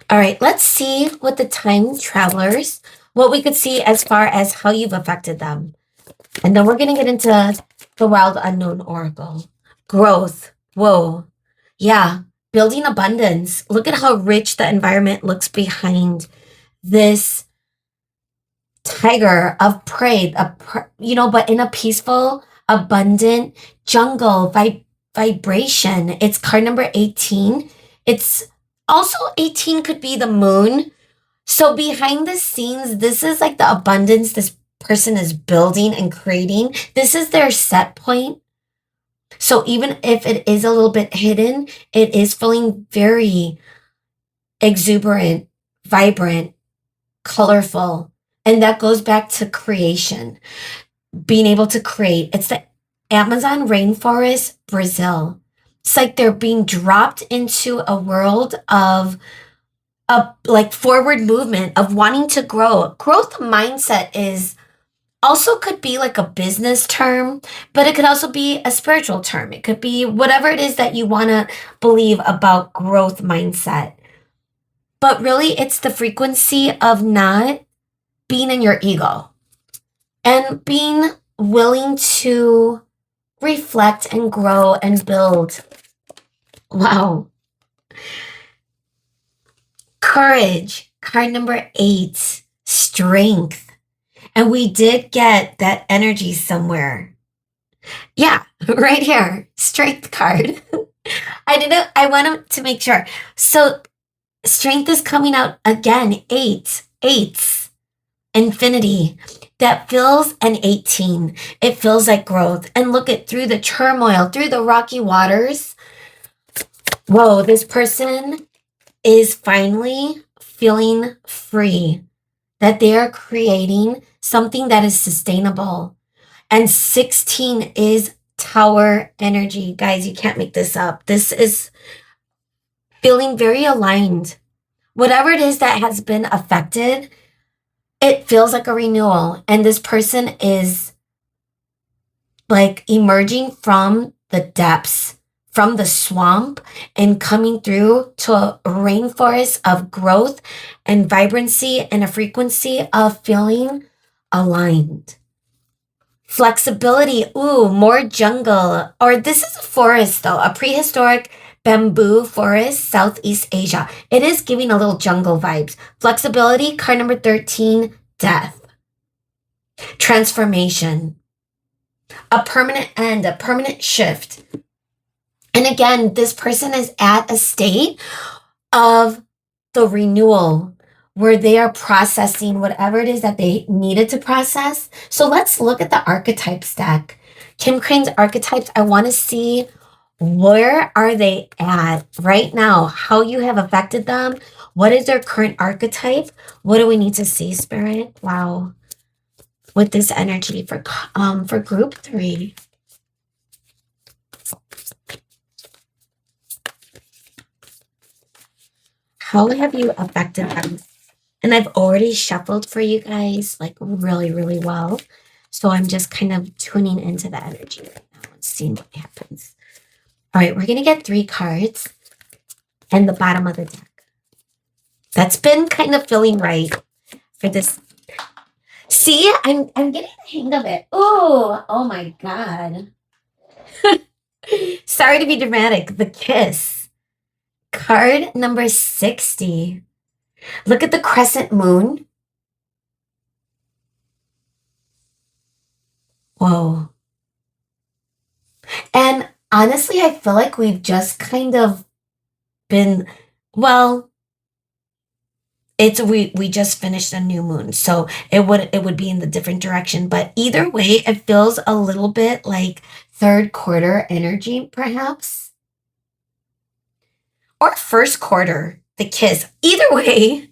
All right, let's see what the time travelers, what we could see as far as how you've affected them. And then we're going to get into the wild unknown oracle. Growth. Whoa. Yeah. Building abundance. Look at how rich the environment looks behind this tiger of prey, but in a peaceful, abundant jungle vibration. It's card number 18. It's also 18 could be the moon. So behind the scenes, this is like the abundance this person is building and creating. This is their set point. So even if it is a little bit hidden, it is feeling very exuberant, vibrant, colorful. And that goes back to creation, being able to create. It's the Amazon rainforest, Brazil. It's like they're being dropped into a world of like forward movement, of wanting to grow. Growth mindset is also could be like a business term, but it could also be a spiritual term. It could be whatever it is that you want to believe about growth mindset. But really, it's the frequency of not being in your ego and being willing to reflect and grow and build. Wow. Courage, card number 8, strength. And we did get that energy somewhere. Yeah, right here, strength card. I wanted to make sure. So strength is coming out again, 8, eights, infinity. That feels an 18. It feels like growth. And look at through the turmoil, through the rocky waters. Whoa, this person is finally feeling free, that they are creating something that is sustainable. And 16 is tower energy. Guys, you can't make this up. This is feeling very aligned. Whatever it is that has been affected, it feels like a renewal. And this person is like emerging from the depths, from the swamp, and coming through to a rainforest of growth and vibrancy and a frequency of feeling aligned. Flexibility, ooh, more jungle. Or this is a forest though, a prehistoric bamboo forest, Southeast Asia. It is giving a little jungle vibes. Flexibility, card number 13, death. Transformation. A permanent end, a permanent shift. And again, this person is at a state of the renewal where they are processing whatever it is that they needed to process. So let's look at the archetypes deck. Kim Crane's archetypes, I want to see where are they at right now, how you have affected them. What is their current archetype? What do we need to see, Spirit? Wow. With this energy for group 3. How have you affected them? And I've already shuffled for you guys like really, really well. So I'm just kind of tuning into the energy right now and seeing what happens. All right, we're going to get 3 cards and the bottom of the deck. That's been kind of feeling right for this. See, I'm getting the hang of it. Oh my God. Sorry to be dramatic. The kiss. Card number 60. Look at the crescent moon. Whoa. And honestly, I feel like we've just kind of been, well, we just finished a new moon, so it would be in the different direction. But either way, it feels a little bit like third quarter energy, perhaps. Or first quarter, the kiss. Either way.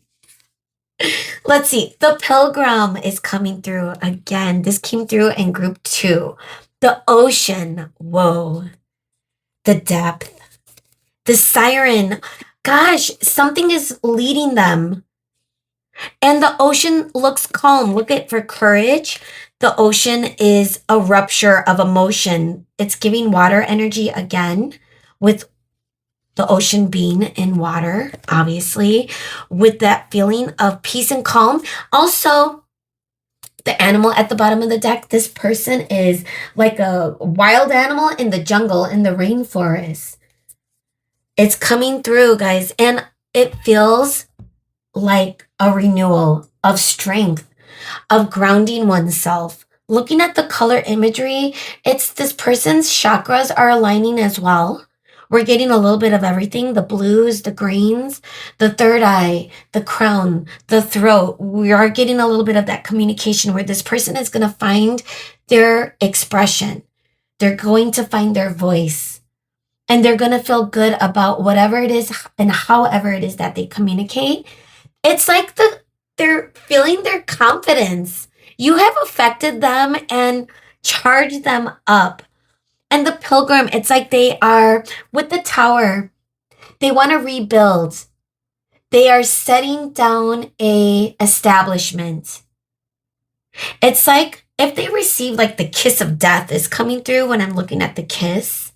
Let's see. The Pilgrim is coming through again. This came through in group 2. The ocean. Whoa. The depth. The siren. Gosh, something is leading them. And the ocean looks calm. Look at for courage. The ocean is a rupture of emotion. It's giving water energy again, with the ocean being in water, obviously, with that feeling of peace and calm. Also, the animal at the bottom of the deck, this person is like a wild animal in the jungle, in the rainforest. It's coming through, guys, and it feels like a renewal of strength, of grounding oneself. Looking at the color imagery, it's this person's chakras are aligning as well. We're getting a little bit of everything, the blues, the greens, the third eye, the crown, the throat. We are getting a little bit of that communication where this person is going to find their expression. They're going to find their voice. And they're going to feel good about whatever it is and however it is that they communicate. It's like they're feeling their confidence. You have affected them and charged them up. And the pilgrim, it's like they are with the tower. They want to rebuild. They are setting down a establishment. It's like if they receive like the kiss of death is coming through when I'm looking at the kiss.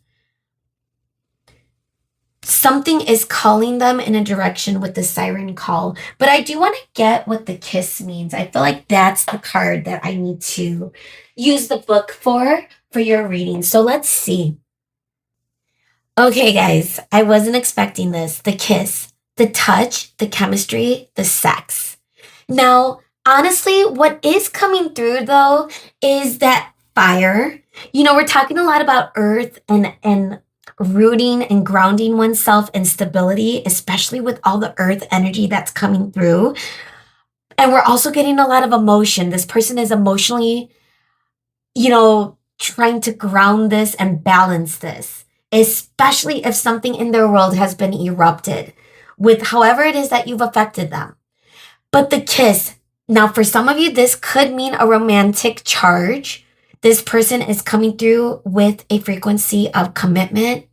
Something is calling them in a direction with the siren call. But I do want to get what the kiss means. I feel like that's the card that I need to use the book for your reading. So let's see. Okay, guys, I wasn't expecting this. The kiss, the touch, the chemistry, the sex. Now, honestly, what is coming through though is that fire. You know, we're talking a lot about earth and rooting and grounding oneself in stability, especially with all the earth energy that's coming through. And we're also getting a lot of emotion. This person is emotionally, trying to ground this and balance this, especially if something in their world has been erupted with however it is that you've affected them. But the kiss, now for some of you, this could mean a romantic charge. This person is coming through with a frequency of commitment.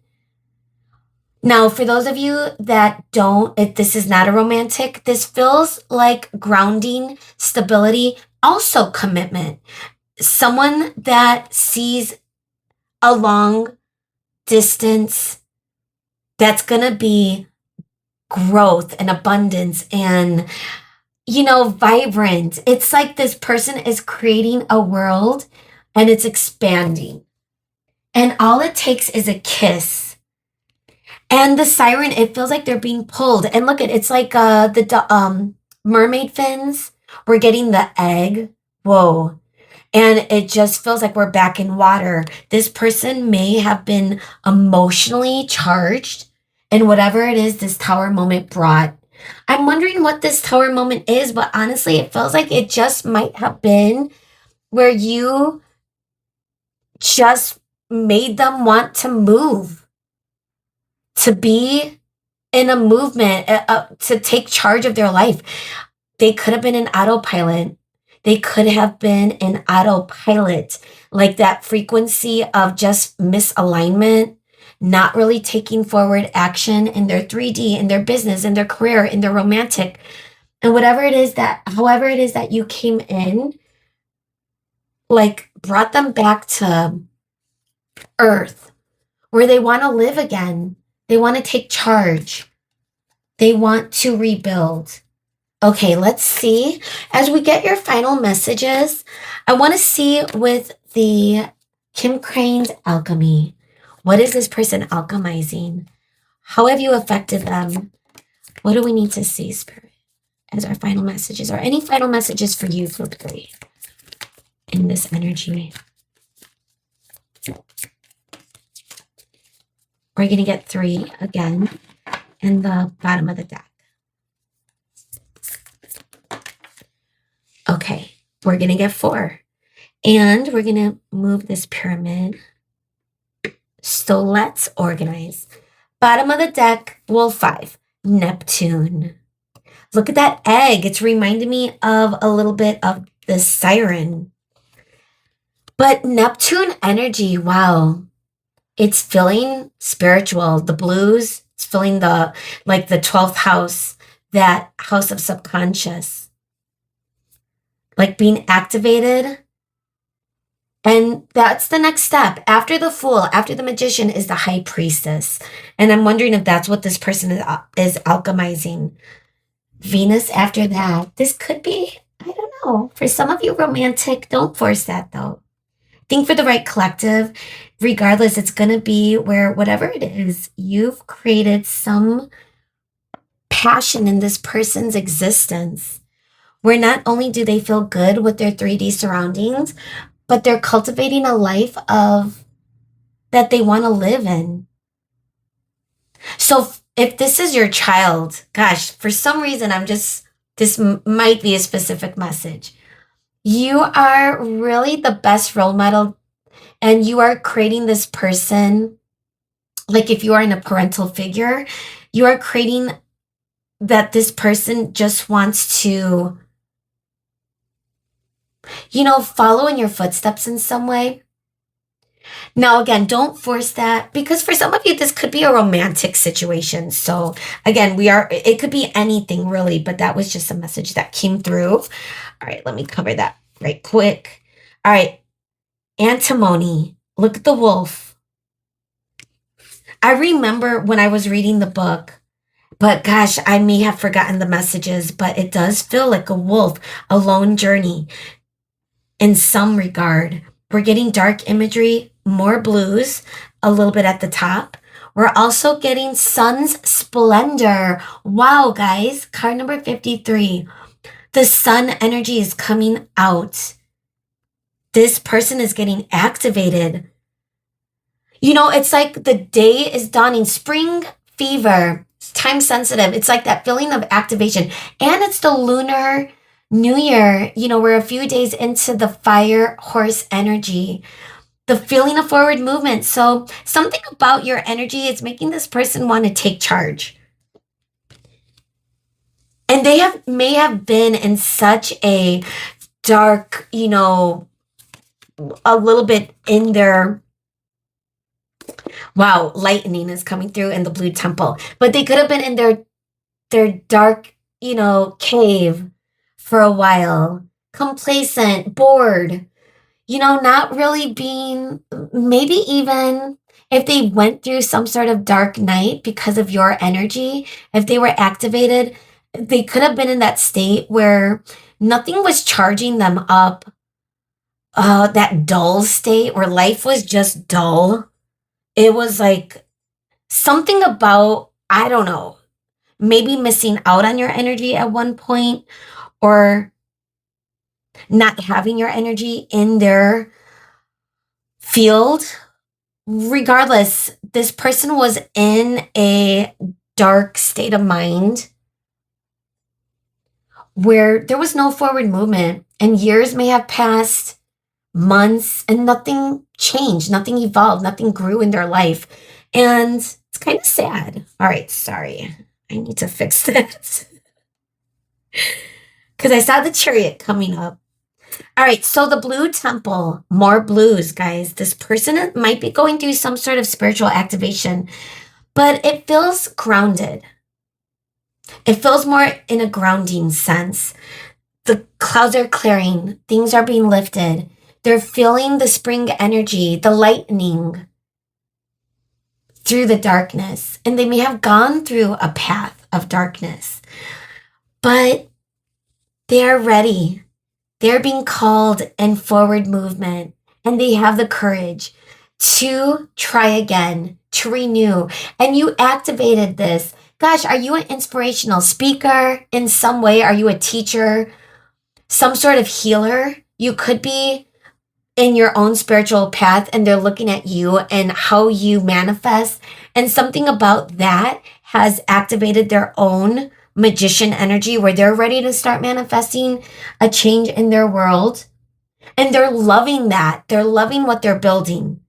Now, for those of you that don't, if this is not a romantic, this feels like grounding, stability, also commitment. Someone that sees a long distance that's going to be growth and abundance and, vibrant. It's like this person is creating a world and it's expanding. And all it takes is a kiss. And the siren, it feels like they're being pulled. And look, it's like the mermaid fins. We're getting the egg. Whoa. And it just feels like we're back in water. This person may have been emotionally charged in whatever it is this tower moment brought. I'm wondering what this tower moment is, but honestly, it feels like it just might have been where you just made them want to move, to be in a movement, to take charge of their life. They could have been an autopilot. They could have been an autopilot, like that frequency of just misalignment, not really taking forward action in their 3D, in their business, in their career, in their romantic, and however it is that you came in, like brought them back to earth where they want to live again. They want to take charge. They want to rebuild. Okay, let's see. As we get your final messages, I want to see with the Kim Crane's alchemy. What is this person alchemizing? How have you affected them? What do we need to see, Spirit, as our final messages? Or any final messages for you, for three, in this energy? We're going to get 3 again in the bottom of the deck. Okay, we're going to get 4. And we're going to move this pyramid. So let's organize. Bottom of the deck, well, 5. Neptune. Look at that egg. It's reminding me of a little bit of the siren. But Neptune energy, wow. It's feeling spiritual. The blues, it's feeling the 12th house, that house of subconscious. like being activated. And that's the next step. After the Fool, after the Magician is the High Priestess. And I'm wondering if that's what this person is alchemizing. Venus after that. This could be, I don't know. For some of you, romantic. Don't force that though. Think for the right collective. Regardless, it's going to be where whatever it is, you've created some passion in this person's existence where not only do they feel good with their 3D surroundings, but they're cultivating a life of that they want to live in. So if this is your child, gosh, for some reason, this might be a specific message. You are really the best role model, and you are creating this person. Like if you are in a parental figure, you are creating that this person just wants to, follow in your footsteps in some way. Now, again, don't force that because for some of you, this could be a romantic situation. So again, it could be anything really, but that was just a message that came through. All right, let me cover that right quick. All right, antimony. Look at the wolf. I remember when I was reading the book, but gosh, I may have forgotten the messages, but it does feel like a wolf, a lone journey in some regard. We're getting dark imagery, more blues, a little bit at the top. We're also getting sun's splendor. Wow, guys, card number 53. The sun energy is coming out. This person is getting activated. It's like the day is dawning. Spring fever. It's time sensitive. It's like that feeling of activation. And it's the lunar New Year. We're a few days into the fire horse energy. The feeling of forward movement. So something about your energy is making this person want to take charge. And they may have been in such a dark, a little bit in their, wow, lightning is coming through in the blue temple. But they could have been in their dark, cave for a while, complacent, bored, not really being, maybe even if they went through some sort of dark night because of your energy, if they were activated, they could have been in that state where nothing was charging them up, that dull state where life was just dull. It was like something about, I don't know, maybe missing out on your energy at one point or not having your energy in their field. Regardless, this person was in a dark state of mind where there was no forward movement and years may have passed, months, and nothing changed, nothing evolved, nothing grew in their life. And it's kind of sad. All right, sorry. I need to fix that. Because I saw the Chariot coming up. All right, so the blue temple, more blues, guys. This person might be going through some sort of spiritual activation, but it feels grounded. It feels more in a grounding sense. The clouds are clearing, things are being lifted. They're feeling the spring energy, the lightning through the darkness. And they may have gone through a path of darkness, but they are ready. They're being called in forward movement, and they have the courage to try again, to renew. And you activated this. Gosh, are you an inspirational speaker in some way? Are you a teacher? Some sort of healer? You could be in your own spiritual path, and they're looking at you and how you manifest. And something about that has activated their own magician energy where they're ready to start manifesting a change in their world. And they're loving that. They're loving what they're building.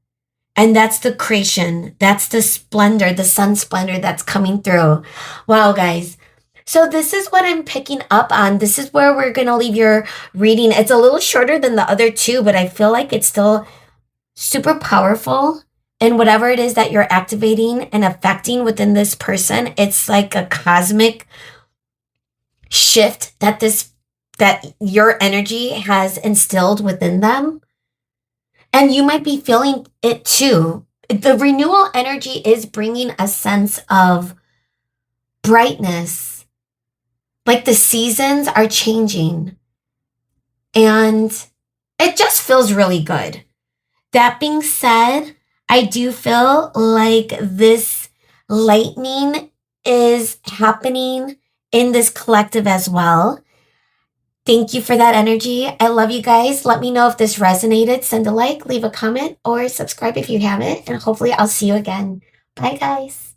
And that's the creation. That's the splendor, the sun splendor that's coming through. Wow, guys. So this is what I'm picking up on. This is where we're going to leave your reading. It's a little shorter than the other two, but I feel like it's still super powerful. And whatever it is that you're activating and affecting within this person, it's like a cosmic shift that this that your energy has instilled within them. And you might be feeling it too. The renewal energy is bringing a sense of brightness, like the seasons are changing. And it just feels really good. That being said, I do feel like this lightning is happening in this collective as well. Thank you for that energy. I love you guys. Let me know if this resonated. Send a like, leave a comment, or subscribe if you haven't. And hopefully I'll see you again. Bye, guys.